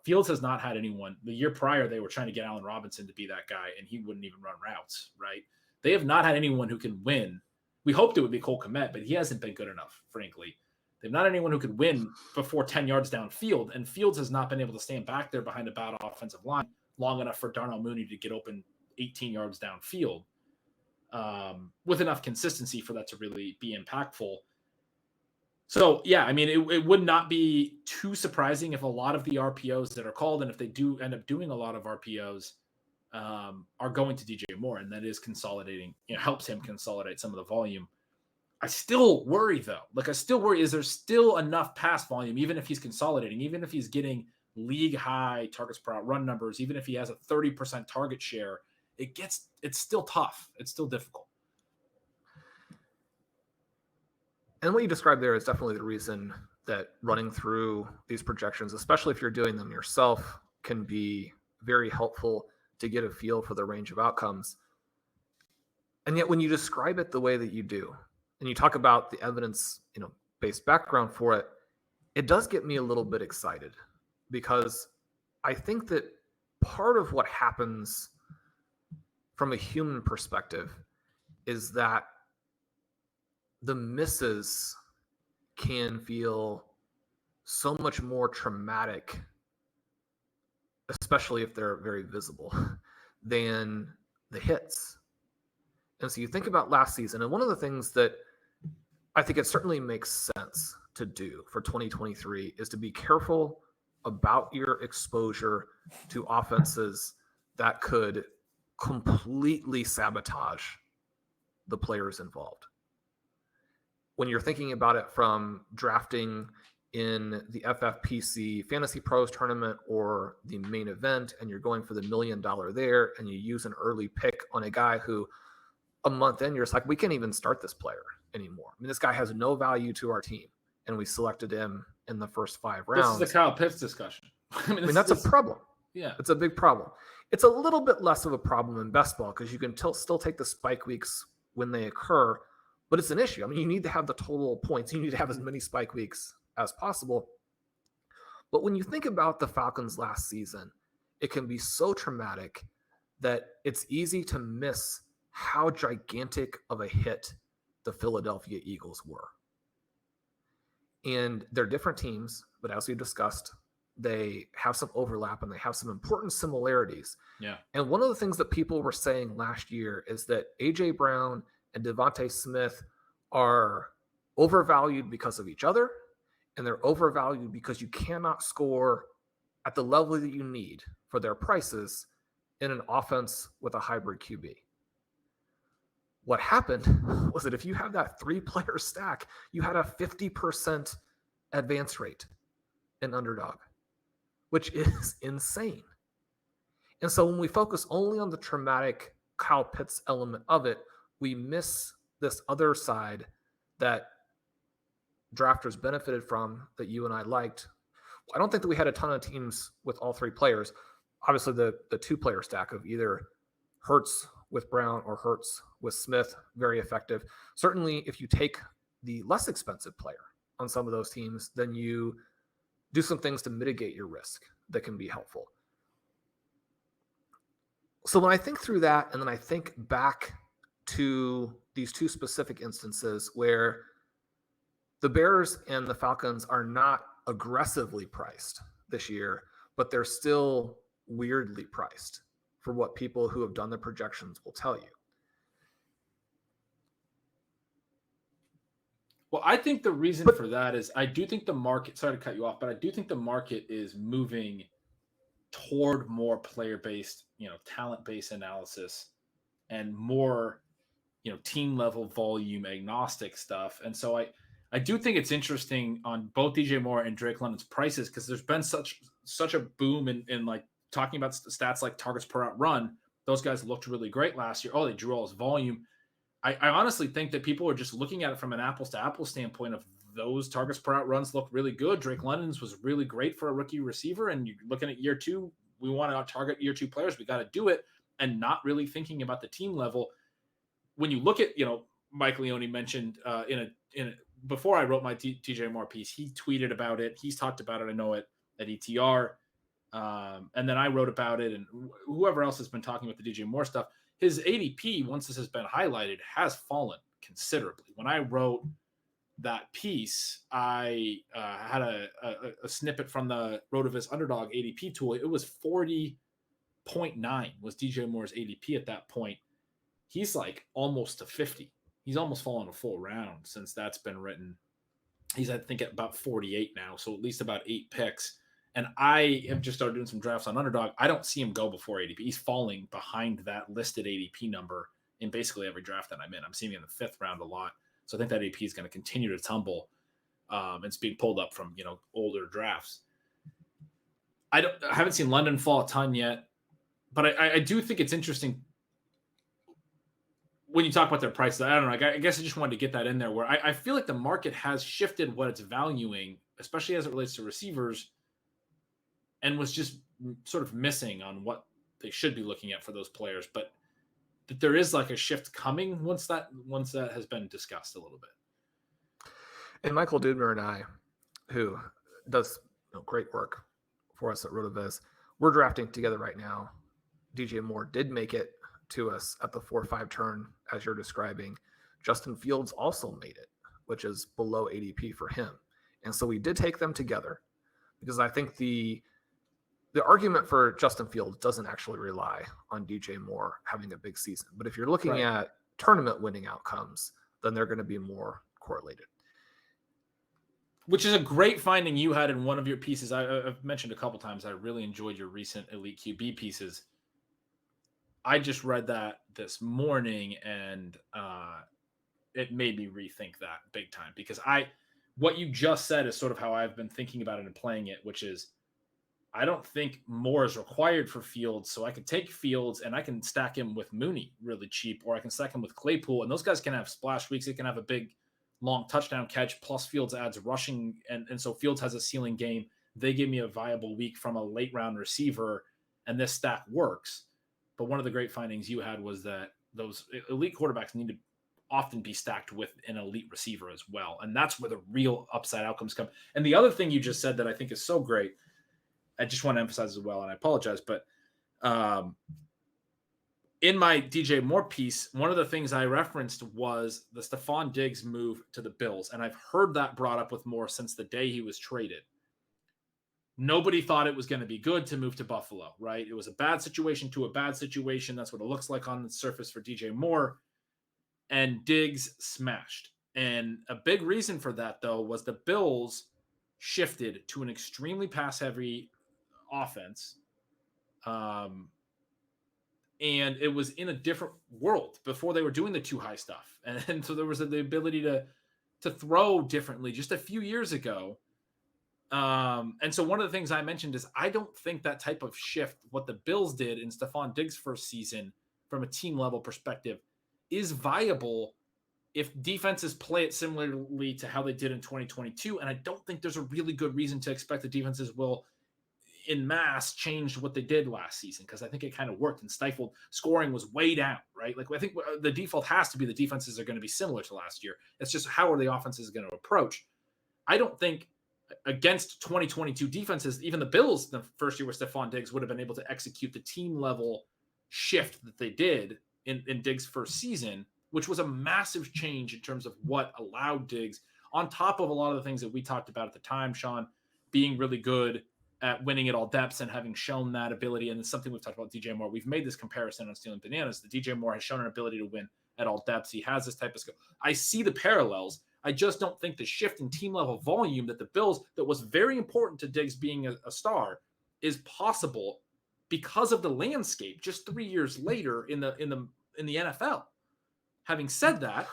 [SPEAKER 1] Fields has not had anyone. The year prior, they were trying to get Allen Robinson to be that guy, and he wouldn't even run routes, right? They have not had anyone who can win. We hoped it would be Cole Kmet, but he hasn't been good enough, frankly. They've not anyone who could win before 10 yards downfield, and Fields has not been able to stand back there behind a bad offensive line long enough for Darnell Mooney to get open 18 yards downfield with enough consistency for that to really be impactful. So, yeah, I mean, it would not be too surprising if a lot of the RPOs that are called, and if they do end up doing a lot of RPOs, are going to DJ Moore, and that is consolidating, helps him consolidate some of the volume. I still worry, though. Is there still enough pass volume, even if he's consolidating, even if he's getting league-high targets per out run numbers, even if he has a 30% target share, it's still tough. It's still difficult.
[SPEAKER 2] And what you described there is definitely the reason that running through these projections, especially if you're doing them yourself, can be very helpful to get a feel for the range of outcomes. And yet when you describe it the way that you do, and you talk about the evidence, based background for it, it does get me a little bit excited because I think that part of what happens from a human perspective is that the misses can feel so much more traumatic, especially if they're very visible, than the hits. And so you think about last season, and one of the things that I think it certainly makes sense to do for 2023 is to be careful about your exposure to offenses that could completely sabotage the players involved. When you're thinking about it from drafting in the FFPC Fantasy Pros Tournament or the main event, and you're going for the $1 million there, and you use an early pick on a guy who a month in, you're just like, we can't even start this player anymore. I mean, this guy has no value to our team, and we selected him in the first 5 rounds.
[SPEAKER 1] This is the Kyle Pitts discussion.
[SPEAKER 2] I mean that's a problem.
[SPEAKER 1] Yeah.
[SPEAKER 2] It's a big problem. It's a little bit less of a problem in best ball because you can still take the spike weeks when they occur, but it's an issue. I mean, you need to have the total points. You need to have as many spike weeks as possible. But when you think about the Falcons last season, it can be so traumatic that it's easy to miss how gigantic of a hit the Philadelphia Eagles were. And they're different teams, but as we discussed, they have some overlap and they have some important similarities.
[SPEAKER 1] Yeah.
[SPEAKER 2] And one of the things that people were saying last year is that A.J. Brown and Devontae Smith are overvalued because of each other, and they're overvalued because you cannot score at the level that you need for their prices in an offense with a hybrid QB. What happened was that if you have that 3-player stack, you had a 50% advance rate in Underdog, which is insane. And so when we focus only on the traumatic Kyle Pitts element of it, we miss this other side that drafters benefited from, that you and I liked. I don't think that we had a ton of teams with all 3 players. Obviously, the 2-player stack of either Hurts with Brown or Hurts with Smith, very effective. Certainly, if you take the less expensive player on some of those teams, then you do some things to mitigate your risk that can be helpful. So when I think through that, and then I think back to these 2 specific instances where the Bears and the Falcons are not aggressively priced this year, but they're still weirdly priced for what people who have done the projections will tell you.
[SPEAKER 1] Well, I think the reason for that is I do think the market, sorry to cut you off, but I do think the market is moving toward more player-based, talent-based analysis and more, team level volume agnostic stuff. And so I do think it's interesting on both DJ Moore and Drake London's prices, because there's been such a boom in like talking about stats like targets per out run. Those guys looked really great last year. Oh, they drew all this volume. I honestly think that people are just looking at it from an apples to apples standpoint of those targets per out runs look really good. Drake London's was really great for a rookie receiver. And you're looking at year 2, we want to target year 2 players. We got to do it, and not really thinking about the team level. When you look at, Mike Leone mentioned before I wrote my DJ Moore piece, he tweeted about it. He's talked about it. I know it at ETR. And then I wrote about it, and whoever else has been talking about the DJ Moore stuff, his ADP, once this has been highlighted, has fallen considerably. When I wrote that piece, I had a snippet from the RotoViz Underdog ADP tool. It was 40.9 was DJ Moore's ADP at that point. He's like almost to 50. He's almost fallen a full round since that's been written. He's, I think, at about 48 now, so at least about 8 picks. And I have just started doing some drafts on Underdog. I don't see him go before ADP. He's falling behind that listed ADP number in basically every draft that I'm in. I'm seeing him in the 5th round a lot. So I think that ADP is going to continue to tumble. It's being pulled up from, older drafts. I haven't seen London fall a ton yet, but I do think it's interesting when you talk about their prices. I don't know. I guess I just wanted to get that in there, where I feel like the market has shifted what it's valuing, especially as it relates to receivers, and was just sort of missing on what they should be looking at for those players. But that there is like a shift coming once that has been discussed a little bit.
[SPEAKER 2] And Michael Dudmer and I, who does great work for us at RotoViz, we're drafting together right now. DJ Moore did make it to us at the 4-5 turn, as you're describing. Justin Fields also made it, which is below ADP for him. And so we did take them together, because I think the argument for Justin Fields doesn't actually rely on DJ Moore having a big season. But if you're looking at tournament winning outcomes, then they're going to be more correlated.
[SPEAKER 1] Which is a great finding you had in one of your pieces. I've mentioned a couple times, I really enjoyed your recent Elite QB pieces. I just read that this morning, and it made me rethink that big time, because what you just said is sort of how I've been thinking about it and playing it, which is I don't think more is required for Fields. So I can take Fields and I can stack him with Mooney really cheap, or I can stack him with Claypool, and those guys can have splash weeks. They can have a big long touchdown catch, plus Fields adds rushing. And so Fields has a ceiling game. They give me a viable week from a late round receiver, and this stack works. But one of the great findings you had was that those elite quarterbacks need to often be stacked with an elite receiver as well. And that's where the real upside outcomes come. And the other thing you just said that I think is so great, I just want to emphasize as well, and I apologize, but in my DJ Moore piece, one of the things I referenced was the Stephon Diggs move to the Bills. And I've heard that brought up with Moore since the day he was traded. Nobody thought it was going to be good to move to Buffalo, right? It was a bad situation to a bad situation. That's what it looks like on the surface for DJ Moore. And Diggs smashed. And a big reason for that, though, was the Bills shifted to an extremely pass-heavy offense. And it was in a different world before they were doing the too high stuff. And so there was the ability to throw differently just a few years ago. And so one of the things I mentioned is I don't think that type of shift, what the Bills did in Stephon Diggs' first season from a team level perspective, is viable if defenses play it similarly to how they did in 2022. And I don't think there's a really good reason to expect the defenses will in mass change what they did last season, because I think it kind of worked and stifled. Scoring was way down, right? Like I think the default has to be the defenses are going to be similar to last year. It's just how are the offenses going to approach? I don't think against 2022 defenses, even the Bills the first year with Stephon Diggs would have been able to execute the team level shift that they did in Diggs' first season, which was a massive change in terms of what allowed Diggs, on top of a lot of the things that we talked about at the time, Sean, being really good at winning at all depths and having shown that ability. And it's something we've talked about DJ Moore. We've made this comparison on Stealing Bananas. The DJ Moore has shown an ability to win at all depths. He has this type of skill. I see the parallels. I just don't think the shift in team level volume that the Bills, that was very important to Diggs being a star, is possible because of the landscape just 3 years later in the NFL. Having said that,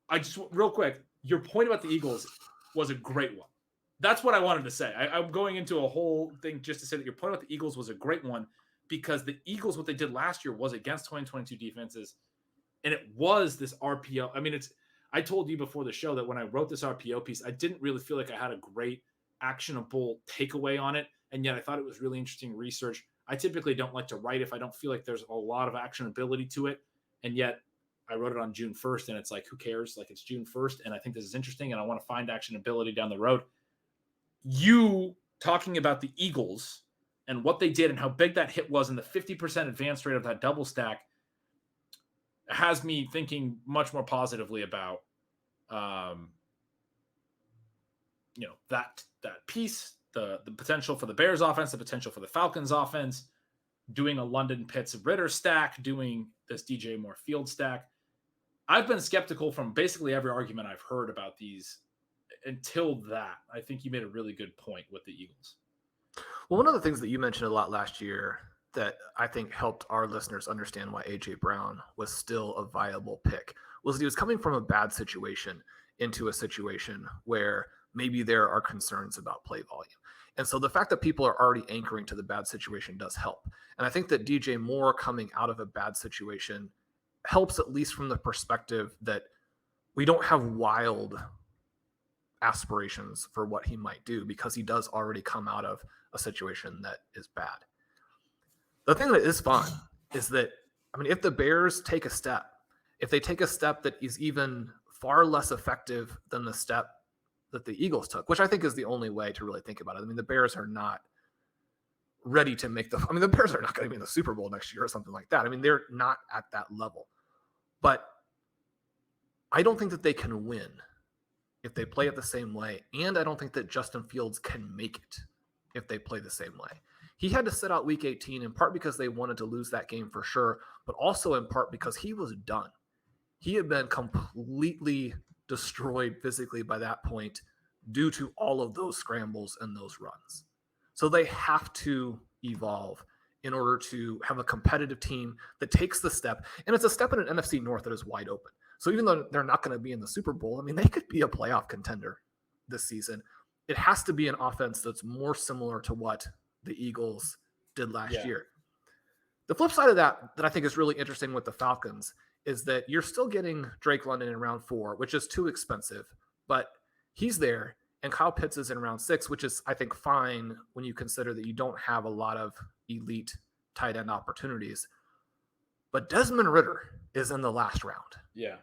[SPEAKER 1] I just real quick, your point about the Eagles was a great one. That's what I wanted to say. I'm going into a whole thing just to say that your point about the Eagles was a great one, because the Eagles, what they did last year was against 2022 defenses, and it was this RPO. I mean, I told you before the show that when I wrote this RPO piece, I didn't really feel like I had a great actionable takeaway on it, and yet I thought it was really interesting research. I typically don't like to write if I don't feel like there's a lot of actionability to it, and yet I wrote it on June 1st, and it's like, who cares? Like, it's June 1st, and I think this is interesting, and I want to find actionability down the road. You talking about the Eagles and what they did and how big that hit was and the 50% advance rate of that double stack has me thinking much more positively about, that piece, the potential for the Bears offense, the potential for the Falcons offense, doing a London Pitts Ritter stack, doing this DJ Moore field stack. I've been skeptical from basically every argument I've heard about these until that. I think you made a really good point with the Eagles.
[SPEAKER 2] Well, one of the things that you mentioned a lot last year that I think helped our listeners understand why A.J. Brown was still a viable pick was that he was coming from a bad situation into a situation where maybe there are concerns about play volume. And so the fact that people are already anchoring to the bad situation does help. And I think that DJ Moore coming out of a bad situation helps, at least from the perspective that we don't have wild aspirations for what he might do, because he does already come out of a situation that is bad. The thing that is fun is that, I mean, if the Bears take a step, if they take a step that is even far less effective than the step that the Eagles took, which I think is the only way to really think about it. I mean, the Bears are not ready to make the Bears are not going to be in the Super Bowl next year or something like that. I mean, they're not at that level. But I don't think that they can win if they play it the same way. And I don't think that Justin Fields can make it if they play the same way. He had to sit out week 18 in part because they wanted to lose that game for sure, but also in part because he was done. He had been completely destroyed physically by that point due to all of those scrambles and those runs. So they have to evolve in order to have a competitive team that takes the step. And it's a step in an NFC North that is wide open. So even though they're not going to be in the Super Bowl, I mean, they could be a playoff contender this season. It has to be an offense that's more similar to what the Eagles did last year. The flip side of that I think is really interesting with the Falcons is that you're still getting Drake London in round 4, which is too expensive, but he's there. And Kyle Pitts is in round 6, which is, I think, fine when you consider that you don't have a lot of elite tight end opportunities. But Desmond Ridder is in the last round.
[SPEAKER 1] Yeah.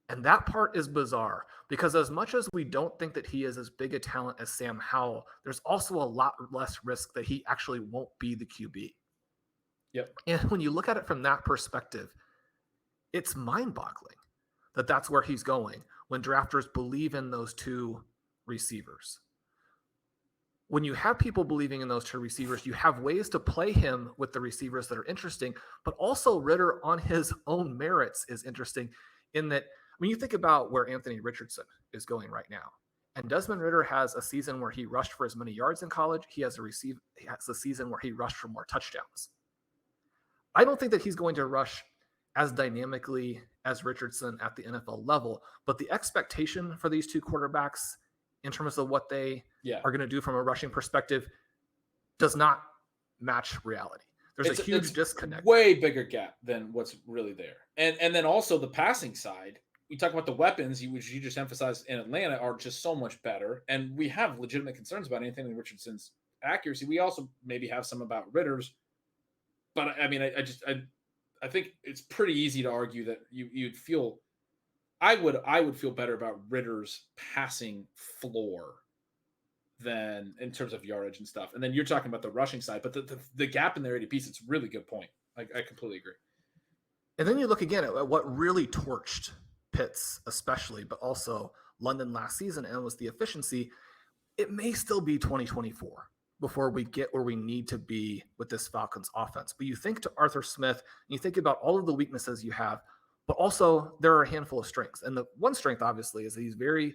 [SPEAKER 2] And that part is bizarre because as much as we don't think that he is as big a talent as Sam Howell, there's also a lot less risk that he actually won't be the QB.
[SPEAKER 1] Yep.
[SPEAKER 2] And when you look at it from that perspective, it's mind-boggling that that's where he's going when drafters believe in those two receivers. when you have people believing in those two receivers, you have ways to play him with the receivers that are interesting, but also Ritter on his own merits is interesting in that when you think about where Anthony Richardson is going right now, and Desmond Ritter has a season where he rushed for as many yards in college, he has a season where he rushed for more touchdowns. I don't think that he's going to rush as dynamically as Richardson at the NFL level, but the expectation for these two quarterbacks in terms of what they are going to do from a rushing perspective does not match reality. There's a huge disconnect.
[SPEAKER 1] Way bigger gap than what's really there. And then also the passing side, you talk about the weapons, which you just emphasized in Atlanta, are just so much better. And we have legitimate concerns about Anthony Richardson's accuracy. We also maybe have some about Ritter's. But I mean, I think it's pretty easy to argue that you'd feel I would feel better about Ritter's passing floor than in terms of yardage and stuff. And then you're talking about the rushing side, but the gap in their ADPs, it's a really good point. I completely agree.
[SPEAKER 2] And then you look again at what really torched Pitts, especially, but also London last season, and was the efficiency. It may still be 2024 before we get where we need to be with this Falcons offense. But you think to Arthur Smith, and you think about all of the weaknesses you have, but also there are a handful of strengths. And the one strength, obviously, is that he's very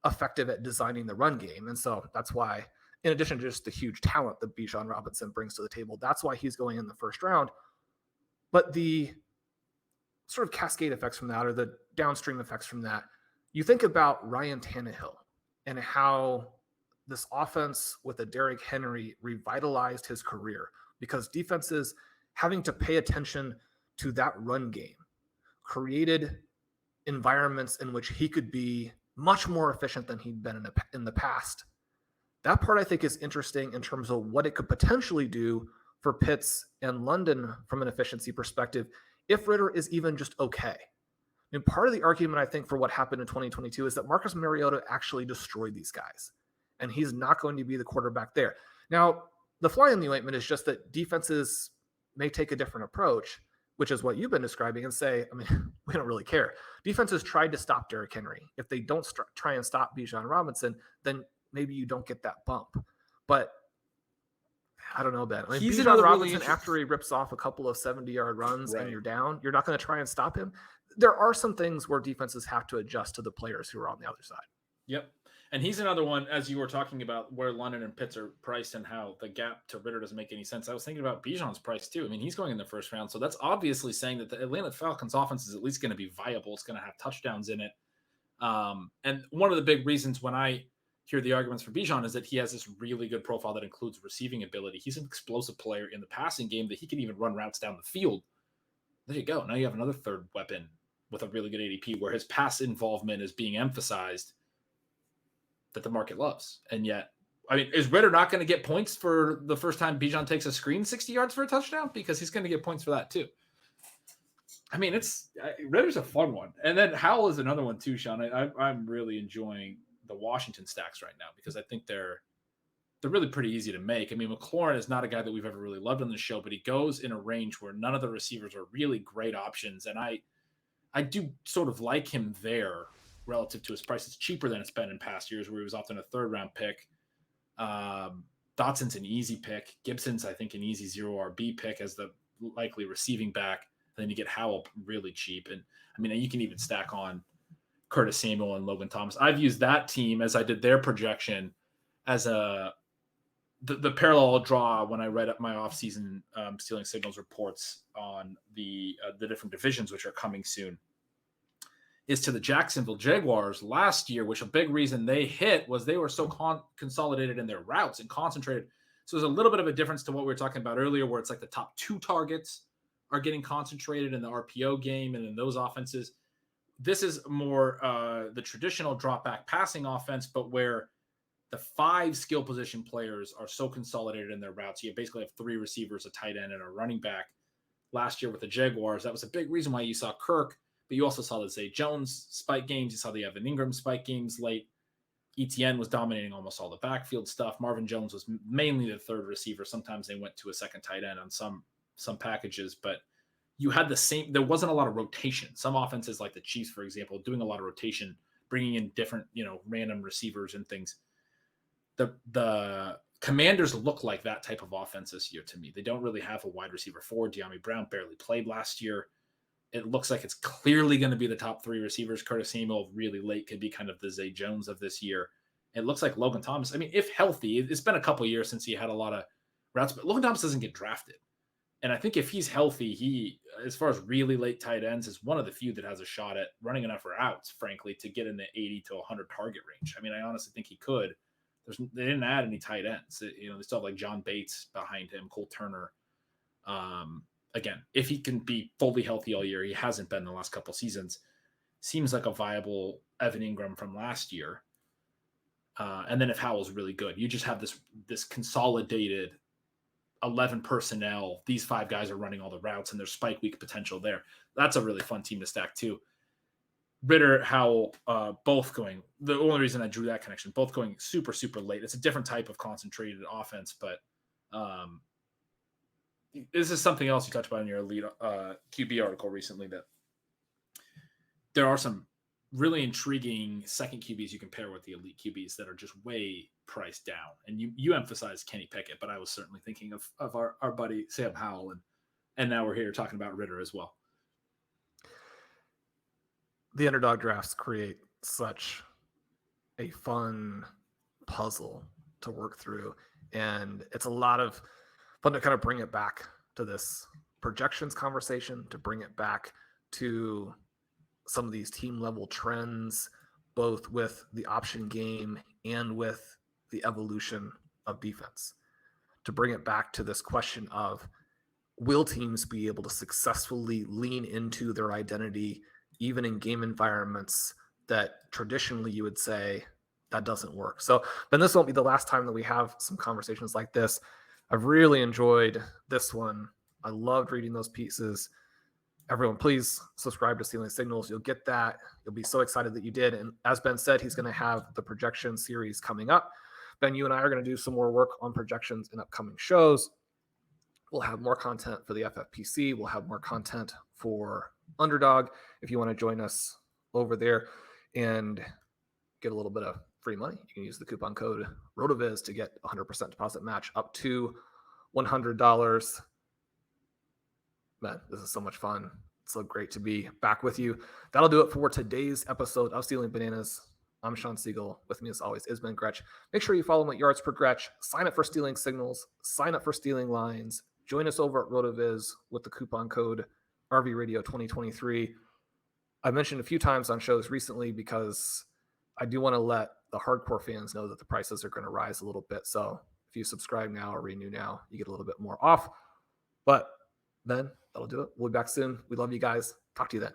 [SPEAKER 2] effective at designing the run game. And so that's why, in addition to just the huge talent that Bijan Robinson brings to the table, that's why he's going in the first round. But the sort of cascade effects from that, or the downstream effects from that, you think about Ryan Tannehill and how this offense with a Derrick Henry revitalized his career, because defenses having to pay attention to that run game created environments in which he could be much more efficient than he'd been in the past. That part I think is interesting in terms of what it could potentially do for Pitts and London from an efficiency perspective if Ritter is even just okay. And part of the argument, I think, for what happened in 2022 is that Marcus Mariota actually destroyed these guys, and he's not going to be the quarterback there. Now, the fly in the ointment is just that defenses may take a different approach, which is what you've been describing, and say, I mean, we don't really care. Defenses tried to stop Derrick Henry. If they don't try and stop Bijan Robinson, then maybe you don't get that bump. But I don't know, Ben. I mean, Bijan Robinson, after he rips off a couple of 70-yard runs and you're down, you're not going to try and stop him. There are some things where defenses have to adjust to the players who are on the other side.
[SPEAKER 1] Yep. And he's another one, as you were talking about, where London and Pitts are priced and how the gap to Ritter doesn't make any sense. I was thinking about Bijan's price too. I mean, he's going in the first round. So that's obviously saying that the Atlanta Falcons offense is at least going to be viable. It's going to have touchdowns in it. And one of the big reasons when I hear the arguments for Bijan is that he has this really good profile that includes receiving ability. He's an explosive player in the passing game that he can even run routes down the field. There you go. Now you have another third weapon with a really good ADP where his pass involvement is being emphasized that the market loves. And yet, I mean, is Ritter not going to get points for the first time Bijan takes a screen 60 yards for a touchdown? Because he's going to get points for that too. I mean, Ritter's a fun one. And then Howell is another one too, Sean. I'm really enjoying the Washington stacks right now because I think they're really pretty easy to make. I mean, McLaurin is not a guy that we've ever really loved on the show, but he goes in a range where none of the receivers are really great options. And I do sort of like him there relative to his price. It's cheaper than it's been in past years where he was often a third-round pick. Dotson's an easy pick. Gibson's, I think, an easy 0 RB pick as the likely receiving back. And then you get Howell really cheap. And, I mean, you can even stack on Curtis Samuel and Logan Thomas. I've used that team as I did their projection as the parallel draw when I read up my offseason Stealing Signals reports on the different divisions, which are coming soon, is to the Jacksonville Jaguars last year, which a big reason they hit was they were so consolidated in their routes and concentrated. So there's a little bit of a difference to what we were talking about earlier, where it's like the top 2 targets are getting concentrated in the RPO game and in those offenses. This is more the traditional drop back passing offense, but where the 5 skill position players are so consolidated in their routes. You basically have 3 receivers, a tight end, and a running back. Last year with the Jaguars, that was a big reason why you saw Kirk, but you also saw the Zay Jones spike games. You saw the Evan Ingram spike games late. ETN was dominating almost all the backfield stuff. Marvin Jones was mainly the third receiver. Sometimes they went to a second tight end on some packages, but you had the same. There wasn't a lot of rotation. Some offenses like the Chiefs, for example, doing a lot of rotation, bringing in different, random receivers and things. The Commanders look like that type of offense this year to me. They don't really have a wide receiver 4. De'Ami Brown barely played last year. It looks like it's clearly going to be the top 3 receivers. Curtis Samuel really late could be kind of the Zay Jones of this year. It looks like Logan Thomas. I mean, if healthy, it's been a couple years since he had a lot of routes, but Logan Thomas doesn't get drafted. And I think if he's healthy, he, as far as really late tight ends, is one of the few that has a shot at running enough routes, frankly, to get in the 80 to 100 target range. I mean, I honestly think he could. They didn't add any tight ends. They still have like John Bates behind him, Cole Turner. Again, if he can be fully healthy all year, he hasn't been the last couple seasons. Seems like a viable Evan Ingram from last year. And then if Howell's really good, you just have this consolidated 11 personnel. These 5 guys are running all the routes, and there's spike week potential there. That's a really fun team to stack too. Ritter, Howell, both going. The only reason I drew that connection, both going super, super late. It's a different type of concentrated offense, but this is something else you talked about in your elite QB article recently, that there are some really intriguing second QBs you can pair with the elite QBs that are just way priced down. And you emphasized Kenny Pickett, but I was certainly thinking of our buddy Sam Howell, and now we're here talking about Ritter as well.
[SPEAKER 2] The underdog drafts create such a fun puzzle to work through, and it's a lot of fun to kind of bring it back to this projections conversation, to bring it back to some of these team level trends, both with the option game and with the evolution of defense, to bring it back to this question of, will teams be able to successfully lean into their identity even in game environments that traditionally you would say that doesn't work? So then this won't be the last time that we have some conversations like this. I've really enjoyed this one. I loved reading those pieces. Everyone, please subscribe to Stealing Signals. You'll get that. You'll be so excited that you did. And as Ben said, he's going to have the projection series coming up. Ben, you and I are going to do some more work on projections in upcoming shows. We'll have more content for the FFPC. We'll have more content for Underdog. If you want to join us over there and get a little bit of free money, you can use the coupon code RotoViz to get 100% deposit match up to $100. Man, this is so much fun. It's so great to be back with you. That'll do it for today's episode of Stealing Bananas. I'm Shawn Siegele. With me, as always, is Ben Gretch. Make sure you follow me at Yards Per Gretch. Sign up for Stealing Signals. Sign up for Stealing Lines. Join us over at RotoViz with the coupon code RVRadio2023. I mentioned a few times on shows recently because I do want to let the hardcore fans know that the prices are going to rise a little bit. So if you subscribe now or renew now, you get a little bit more off. But then that'll do it. We'll be back soon. We love you guys. Talk to you then.